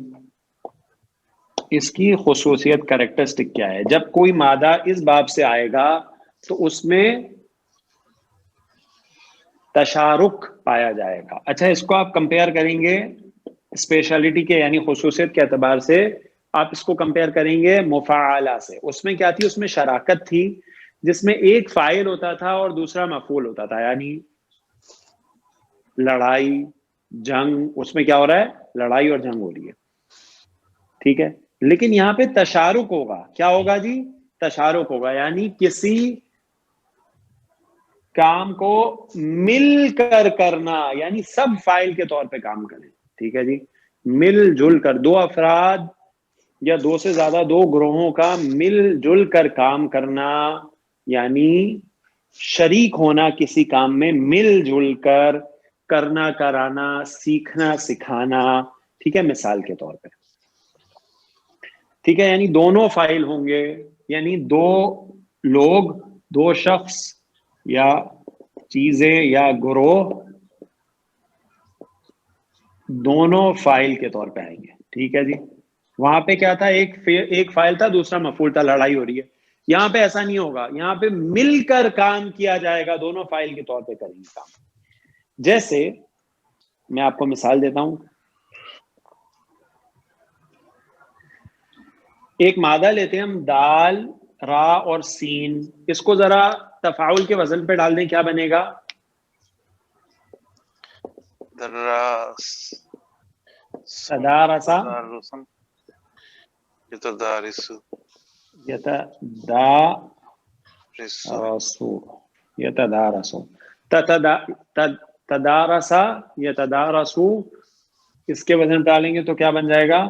اس کی خصوصیت، کریکٹرسٹک کیا ہے؟ جب کوئی مادہ اس باب سے آئے گا تو اس میں تشارک پایا جائے گا. اچھا، اس کو آپ کمپیئر کریں گے اسپیشلٹی کے یعنی خصوصیت کے اعتبار سے، آپ اس کو کمپیئر کریں گے مفاعلہ سے. اس میں کیا تھی؟ اس میں شراکت تھی، جس میں ایک فاعل ہوتا تھا اور دوسرا مفعول ہوتا تھا، یعنی لڑائی، جنگ. اس میں کیا ہو رہا ہے؟ لڑائی اور جنگ ہو رہی ہے. ٹھیک ہے. لیکن یہاں پہ تشارک ہوگا. کیا ہوگا جی؟ تشارک ہوگا، یعنی کسی کام کو مل کر کرنا، یعنی سب فاعل کے طور پہ کام کریں. ٹھیک ہے جی. مل جل کر، دو افراد یا دو سے زیادہ، دو گروہوں کا مل جل کر کام کرنا، یعنی شریک ہونا کسی کام میں، مل جل کر کرنا، کرانا، سیکھنا، سکھانا. ٹھیک ہے، مثال کے طور پہ. ٹھیک ہے. یعنی دونوں فاعل ہوں گے، یعنی دو لوگ، دو شخص یا چیزیں یا گروہ، دونوں فاعل کے طور پہ آئیں گے. ٹھیک ہے جی. وہاں پہ کیا تھا؟ ایک فاعل تھا، دوسرا مفعول تھا، لڑائی ہو رہی ہے. یہاں پہ ایسا نہیں ہوگا، یہاں پہ مل کر کام کیا جائے گا، دونوں فاعل کے طور پہ کریں گے کام. جیسے میں آپ کو مثال دیتا ہوں. ایک مادہ لیتے ہیں ہم دال را اور سین, اس کو ذرا تفاعل کے وزن پہ ڈال دیں, کیا بنے گا؟ دراس تدارسا دارسن یتدارسو یتدارسو یتدارسو تدارسا یتدارسو, اس کے وزن ڈالیں گے تو کیا بن جائے گا؟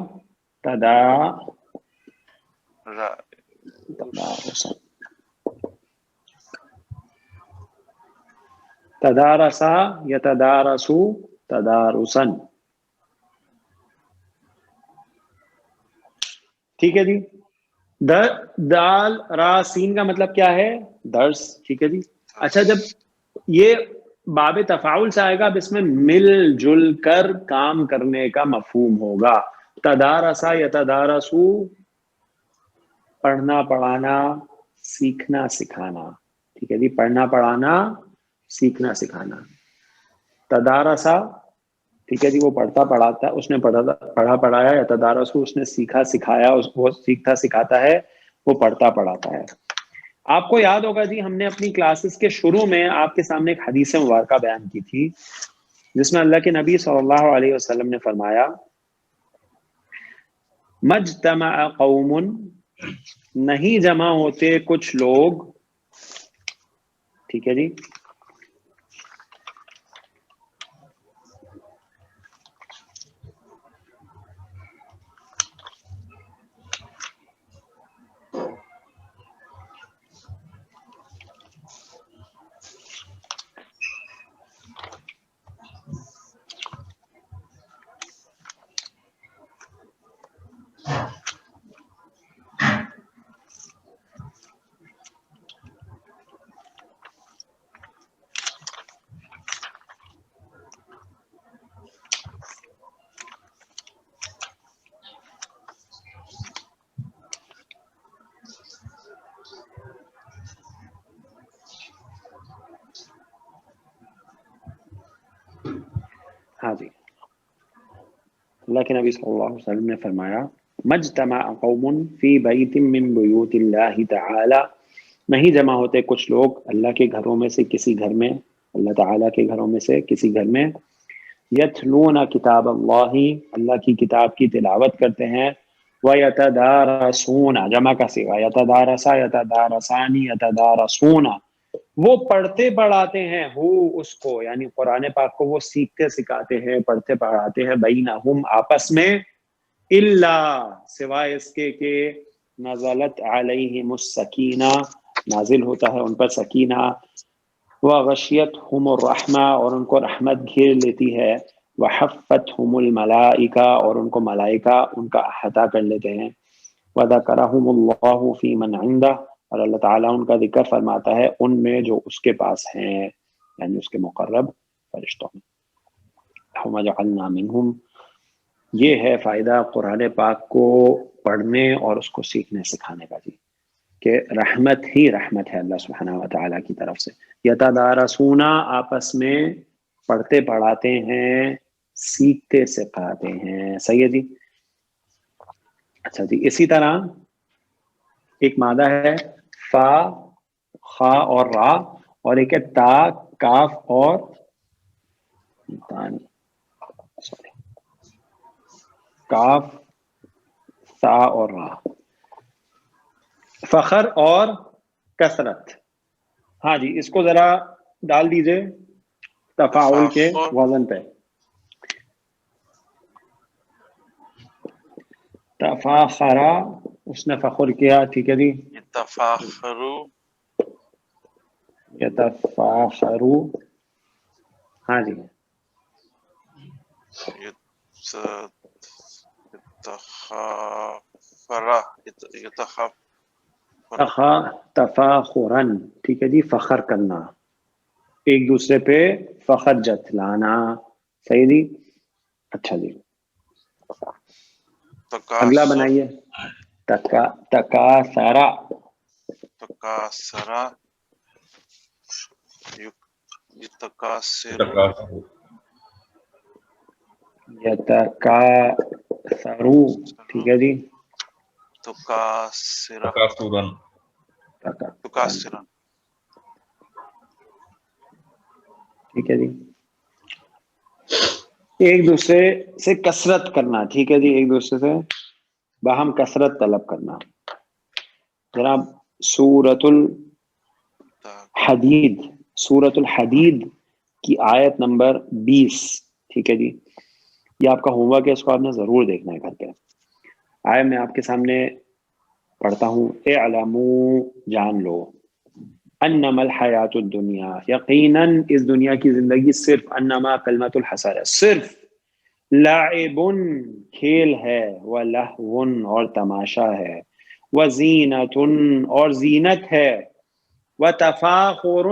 تدارسا یتدارسو تدارسن. ٹھیک ہے جی. دال را سین کا مطلب کیا ہے؟ درس. ٹھیک ہے جی. اچھا, جب یہ باب تفاعل سے آئے گا, اب اس میں مل جل کر کام کرنے کا مفہوم ہوگا. تدارسا یتدارسو, پڑھنا پڑھانا سیکھنا سکھانا. ٹھیک ہے جی, پڑھنا پڑھانا سیکھنا سکھانا. تدارسا, ٹھیک ہے جی, وہ پڑھتا پڑھاتا, اس نے پڑھا پڑھایا. یا تدارسو, اس نے سیکھا سکھایا, وہ سیکھتا سکھاتا ہے, وہ پڑھتا پڑھاتا ہے. آپ کو یاد ہوگا جی, ہم نے اپنی کلاسز کے شروع میں آپ کے سامنے ایک حدیث مبارکہ بیان کی تھی, جس میں اللہ کے نبی صلی اللہ علیہ وسلم نے فرمایا, مجتمع قوم, نہیں جمع ہوتے کچھ لوگ. ٹھیک ہے جی. ہاں جی, اللہ کے نبی صلی اللہ علیہ وسلم نے فرمایا, مجتمع قوم فی بیت من بیوت اللہ تعالی, نہیں جمع ہوتے کچھ لوگ اللہ کے گھروں میں سے کسی گھر میں, اللہ تعالیٰ کے گھروں میں سے کسی گھر میں, یتلون کتاب اللہ, اللہ کی کتاب کی تلاوت کرتے ہیں, ویتدارسون, جمع کا صیغہ یتدارسا یتدارسانی یتدارسون, وہ پڑھتے پڑھاتے ہیں اس کو, یعنی قرآن پاک کو وہ سیکھتے سکھاتے ہیں, پڑھتے پڑھاتے ہیں, بینہم, آپس میں, الا, سوائے اس کے کہ نزلت علیہم السکینہ, نازل ہوتا ہے ان پر سکینہ, وغشیتہم الرحمہ, اور ان کو رحمت گھیر لیتی ہے, وحفتہم الملائکہ, اور ان کو ملائکہ ان کا احاطہ کر لیتے ہیں, وذکرہم اللہ فی من عندہ, اور اللہ تعالیٰ ان کا ذکر فرماتا ہے ان میں جو اس کے پاس ہیں, یعنی اس کے مقرب فرشتوں میں. ہم جعلنا منہم, یہ ہے فائدہ قرآن پاک کو پڑھنے اور اس کو سیکھنے سکھانے کا جی, کہ رحمت ہی رحمت ہے اللہ سبحانہ و تعالیٰ کی طرف سے. یتدارسون, آپس میں پڑھتے پڑھاتے ہیں, سیکھتے سکھاتے ہیں. صحیح ہے جی. اچھا جی, اسی طرح ایک مادہ ہے فا, خا اور را, اور ایک ہے تا, کاف اور کاف, تا اور را. فخر اور کثرت, ہاں جی, اس کو ذرا ڈال دیجئے تفاعل کے وزن پہ. تفاخرا, اس نے فخر کیا. ٹھیک ہے جی. یتفاخرو یتفاخرو, ہاں جی. تفاخرن, ٹھیک ہے جی, فخر کرنا, ایک دوسرے پہ فخر جتلانا. صحیح جی. اچھا جی, اگلا بنائیے. تکاثرا, تکاثرا یتکاثر یتکاثرو، ٹھیک ہے جی، تکاسرا تکاثرن، تکاسرا ٹھیک ہے جی، ایک دوسرے سے کثرت کرنا، ٹھیک ہے جی، ایک دوسرے سے باہم کثرت طلب کرنا. جناب سورۃ الحدید، سورۃ الحدید کی آیت نمبر 20، ٹھیک ہے جی، یہ آپ کا ہوم ورک ہے، اس کو آپ نے ضرور دیکھنا ہے گھر پہ. آئے میں آپ کے سامنے پڑھتا ہوں. اعلموا، جان لو، انما الحیات الدنیا، یقیناً اس دنیا کی زندگی صرف، انما کلمۃ الحصر ہے، صرف لعب، کھیل ہے، ولہو، اور تماشا ہے، وزینت، اور زینت ہے، وتفاخر،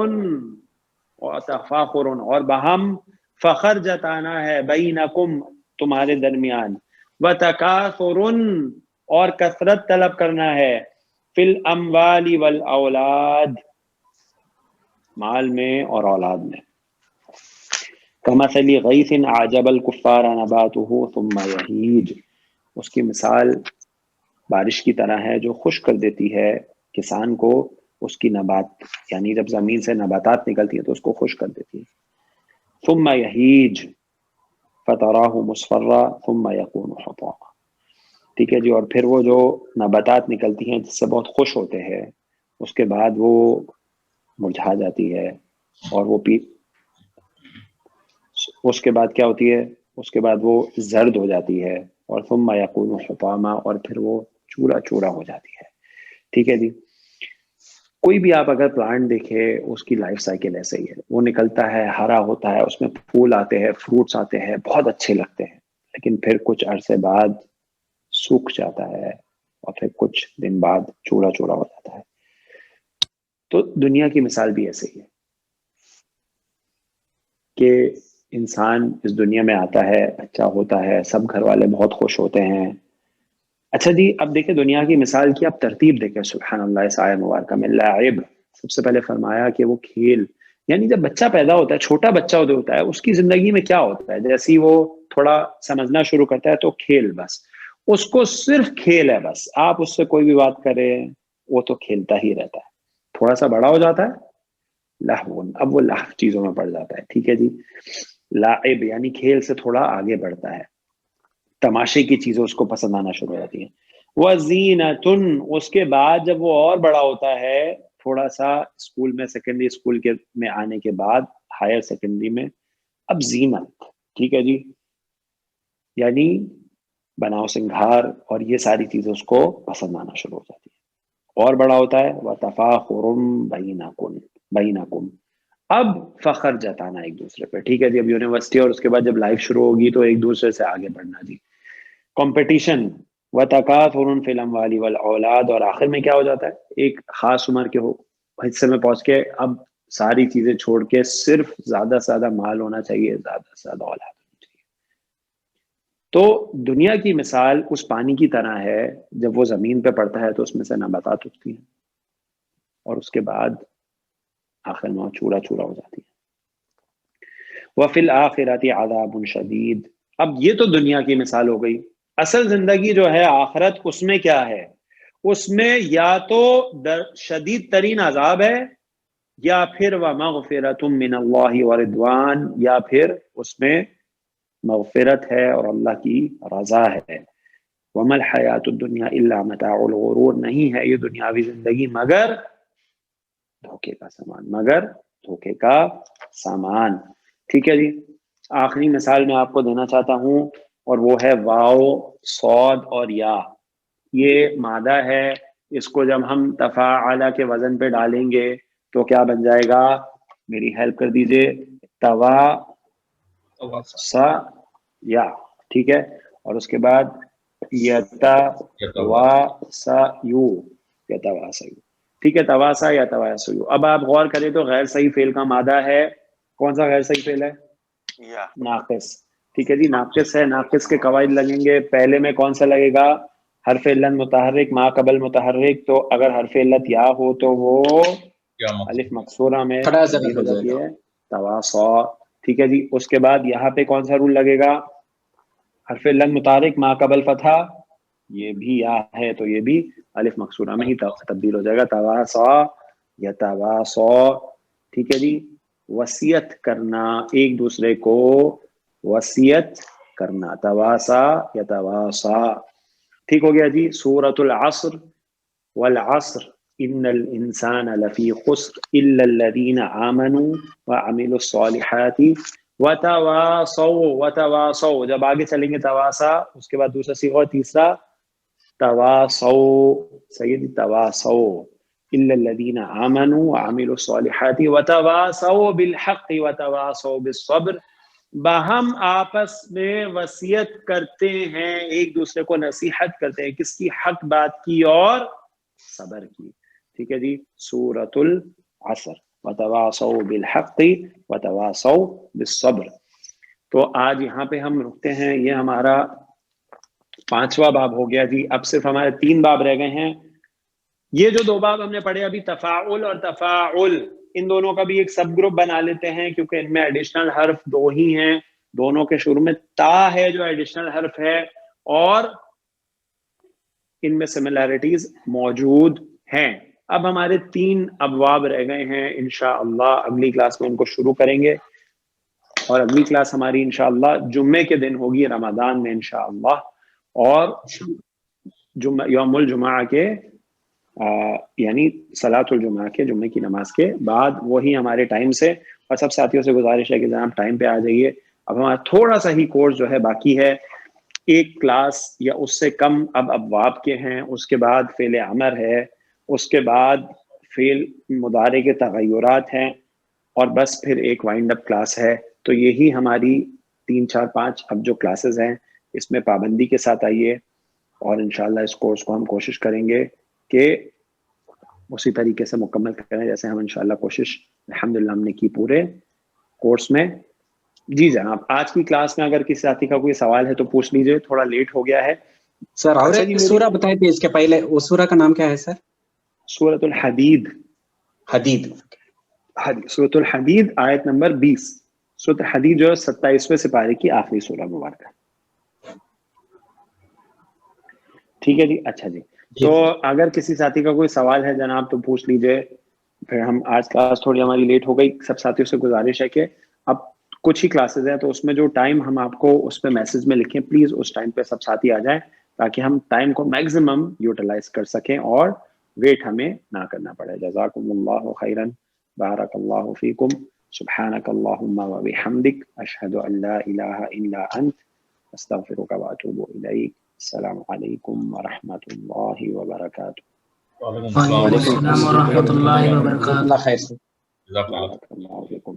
اور تفاخر، اور باہم فخر جتانا ہے، بینکم، تمہارے درمیان، وتکاثر، اور کثرت طلب کرنا ہے، فی الاموال والاولاد، مال میں اور اولاد میں. کمثل غیث اعجب الکفار نباتہ ثم یہیج، اس کی مثال بارش کی طرح ہے جو خشک کر دیتی ہے کسان کو اس کی نبات، یعنی جب زمین سے نباتات نکلتی ہیں تو اس کو خشک کر دیتی ہے. ثم یہیج فتراہ مصفرا ثم یکون حطاما، ٹھیک ہے جی، اور پھر وہ جو نباتات نکلتی ہیں جس سے بہت خوش ہوتے ہیں، اس کے بعد وہ مرجھا جاتی ہے، اور وہ اس کے بعد کیا ہوتی ہے، اس کے بعد وہ زرد ہو جاتی ہے، اور ثم یکون حطاما، اور پھر وہ چورا چورا ہو جاتی ہے. ٹھیک ہے جی، کوئی بھی آپ اگر پلانٹ دیکھے اس کی لائف سائیکل ایسے ہی ہے، وہ نکلتا ہے، ہرا ہوتا ہے، اس میں پھول آتے ہیں، فروٹس آتے ہیں، بہت اچھے لگتے ہیں، لیکن پھر کچھ عرصے بعد سوکھ جاتا ہے، اور پھر کچھ دن بعد چورا چورا ہو جاتا ہے. تو دنیا کی مثال بھی ایسے ہی ہے کہ انسان اس دنیا میں آتا ہے، بچہ ہوتا ہے، سب گھر والے بہت خوش ہوتے ہیں. اچھا جی، اب دیکھیں دنیا کی مثال کی آپ ترتیب دیکھیں، سبحان اللہ، اس آیت مبارکہ میں لاعب سب سے پہلے فرمایا کہ وہ کھیل، یعنی جب بچہ پیدا ہوتا ہے، چھوٹا بچہ ہوتا ہے، اس کی زندگی میں کیا ہوتا ہے، جیسے ہی وہ تھوڑا سمجھنا شروع کرتا ہے تو کھیل، بس اس کو صرف کھیل ہے، بس آپ اس سے کوئی بھی بات کریں وہ تو کھیلتا ہی رہتا ہے. تھوڑا سا بڑا ہو جاتا ہے، لہو، اب وہ لہو چیزوں میں پڑ جاتا ہے. ٹھیک ہے جی، لاعب یعنی کھیل سے تھوڑا آگے بڑھتا ہے، تماشے کی چیزیں اس کو پسند آنا شروع ہو جاتی ہیں. وزینت، اس کے بعد جب وہ اور بڑا ہوتا ہے، تھوڑا سا اسکول میں، سیکنڈری اسکول کے میں آنے کے بعد، ہائر سیکنڈری میں، اب زینت، ٹھیک ہے جی، یعنی بناؤ سنگھار اور یہ ساری چیزیں اس کو پسند آنا شروع ہو جاتی ہے. اور بڑا ہوتا ہے، وتفاخر بینکم، اب فخر جتانا ایک دوسرے پہ. ٹھیک ہے جی، اب یونیورسٹی اور اس کے بعد جب لائف شروع ہوگی تو ایک دوسرے سے آگے بڑھنا جی، کمپٹیشن، وتکاثر فی الاموال والاولاد، اور آخر میں کیا ہو جاتا ہے، ایک خاص عمر کے حصے میں پہنچ کے اب ساری چیزیں چھوڑ کے صرف زیادہ سے زیادہ مال ہونا چاہیے، زیادہ سے زیادہ اولاد ہونی چاہیے. تو دنیا کی مثال اس پانی کی طرح ہے، جب وہ زمین پہ پڑتا ہے تو اس میں سے نباتات اگتی ہیں، اور اس کے بعد آخر میں چورا چورا ہو جاتی ہے. وفی الآخرۃ عذاب شدید، اب یہ تو دنیا کی مثال ہو گئی. اصل زندگی جو ہے آخرت، اس میں کیا ہے، اس میں یا تو شدید ترین عذاب ہے، یا پھر ومغفرۃ من اللہ ورضوان، یا پھر اس میں مغفرت ہے اور اللہ کی رضا ہے. وما الحیات الدنیا الا متاع الغرور، نہیں ہے یہ دنیاوی زندگی مگر دھوکے کا سامان، مگر دھوکے کا سامان. ٹھیک ہے جی، آخری مثال میں آپ کو دینا چاہتا ہوں، اور وہ ہے واو، صاد اور یا. یہ مادہ ہے، اس کو جب ہم تفاعل کے وزن پہ ڈالیں گے تو کیا بن جائے گا، میری ہیلپ کر دیجئے، توا سا یا، ٹھیک ہے، اور اس کے بعد یتا وا سا یو، یتا وا سا یو، ٹھیک ہے، تواسا یا تواسا یو. اب آپ غور کریں تو غیر صحیح فعل کا مادہ ہے، کون سا غیر صحیح فعل ہے، یا ناقص. ٹھیک ہے جی، ناقص ہے، ناقص کے قواعد لگیں گے. پہلے میں کون سا لگے گا، حرف علت متحرک، ما قبل متحرک، تو اگر حرف علت یا ہو تو وہ الف مکسورہ میں پھٹا سا تبدیل ہو ہو جائے جاتی گا. ہے تواصا. ٹھیک ہے جی، اس کے بعد یہاں پہ کون سا رول لگے گا، حرف لن متحرک ما قبل فتحہ یہ بھی یا ہے تو یہ بھی الف مکسورہ میں ہی تبدیل ہو جائے گا. تواصا یتواصا. ٹھیک ہے جی. وصیت کرنا ایک دوسرے کو وصیت کرنا. تواصا یتواصا. ٹھیک ہو گیا جی. سورۃ العصر والعصر ان الانسان لفی خسر الا الذین آمنوا وعملوا الصالحات وتواصوا. جب آگے چلیں گے تواصا اس کے بعد دوسرا صیغہ اور تیسرا تواصوا. سید تواصوا الا الذین آمنوا وعملوا الصالحات وتواصوا بالحق وتواصوا بالصبر. باہم آپس میں وصیت کرتے ہیں ایک دوسرے کو نصیحت کرتے ہیں کس کی؟ حق بات کی اور صبر کی. ٹھیک ہے جی. سورۃ العصر وتواصوا بالحق وتواصوا بالصبر. تو آج یہاں پہ ہم رکتے ہیں. یہ ہمارا 5واں باب ہو گیا جی. اب صرف ہمارے 3 باب رہ گئے ہیں. یہ جو 2 باب ہم نے پڑھے ابھی تفاعل اور تفاعل ان دونوں کا بھی ایک سب گروپ بنا لیتے ہیں کیونکہ ان میں ایڈیشنل حرف 2 ہی ہیں. دونوں کے شروع میں تا ہے جو ایڈیشنل حرف ہے اور ان میں سملیرٹیز موجود ہیں. اب ہمارے 3 ابواب رہ گئے ہیں. انشاءاللہ اگلی کلاس میں ان کو شروع کریں گے اور اگلی کلاس ہماری انشاءاللہ جمعے کے دن ہوگی رمضان میں انشاءاللہ اور یوم الجمعہ کے یعنی صلاۃ الجمعہ کے جمعے کی نماز کے بعد وہی ہمارے ٹائم سے. اور سب ساتھیوں سے گزارش ہے کہ جناب ٹائم پہ آ جائیے. اب ہمارا تھوڑا سا ہی کورس جو ہے باقی ہے. 1 کلاس یا اس سے کم اب ابواب کے ہیں. اس کے بعد فعل امر ہے. اس کے بعد فعل مضارع کے تغیرات ہیں اور بس پھر ایک وائنڈ اپ کلاس ہے. تو یہی ہماری 3 4 5 اب جو کلاسز ہیں اس میں پابندی کے ساتھ آئیے اور انشاءاللہ اس کورس کو ہم کوشش کریں گے کہ اسی طریقے سے مکمل کریں جیسے ہم انشاءاللہ کوشش الحمدللہ ہم نے کی پورے کورس میں. جی جناب آج کی کلاس میں اگر کسی ساتھی کا کوئی سوال ہے تو پوچھ لیجئے. تھوڑا لیٹ ہو گیا ہے سر. اور ایک سورہ بتائیں تھے اس کے پہلے. وہ سورہ کا نام کیا ہے سر؟ سورۃ الحدید. حدید. سورۃ الحدید آیت نمبر 20. سورۃ الحدید جو 27ویں سپارے کی آخری سورہ مبارکہ. ٹھیک ہے جی. اچھا جی. تو اگر کسی ساتھی کا کوئی سوال ہے جناب تو پوچھ لیجئے. پھر ہم آج کلاس تھوڑی ہماری لیٹ ہو گئی. سب ساتھیوں سے گزارش ہے کہ اب کچھ ہی کلاسز ہیں تو اس میں جو ٹائم ہم آپ کو اس پہ میسج میں لکھیں پلیز اس ٹائم پہ سب ساتھی آ جائیں تاکہ ہم ٹائم کو میکسیمم یوٹیلائز کر سکیں اور ویٹ ہمیں نہ کرنا پڑے. جزاکم اللہ خیرا. بارک اللہ فیکم. سبحانک اللہم و بحمدک اشہد ان لا الہ الا انت استغفرک و اتوب الیک. السلام علیکم ورحمۃ اللہ وبرکاتہ. وعلیکم وعلیکم السلام ورحمۃ اللہ وبرکاتہ. اللہ خیر سے. جزاک اللہ. بارک اللہ فیکم.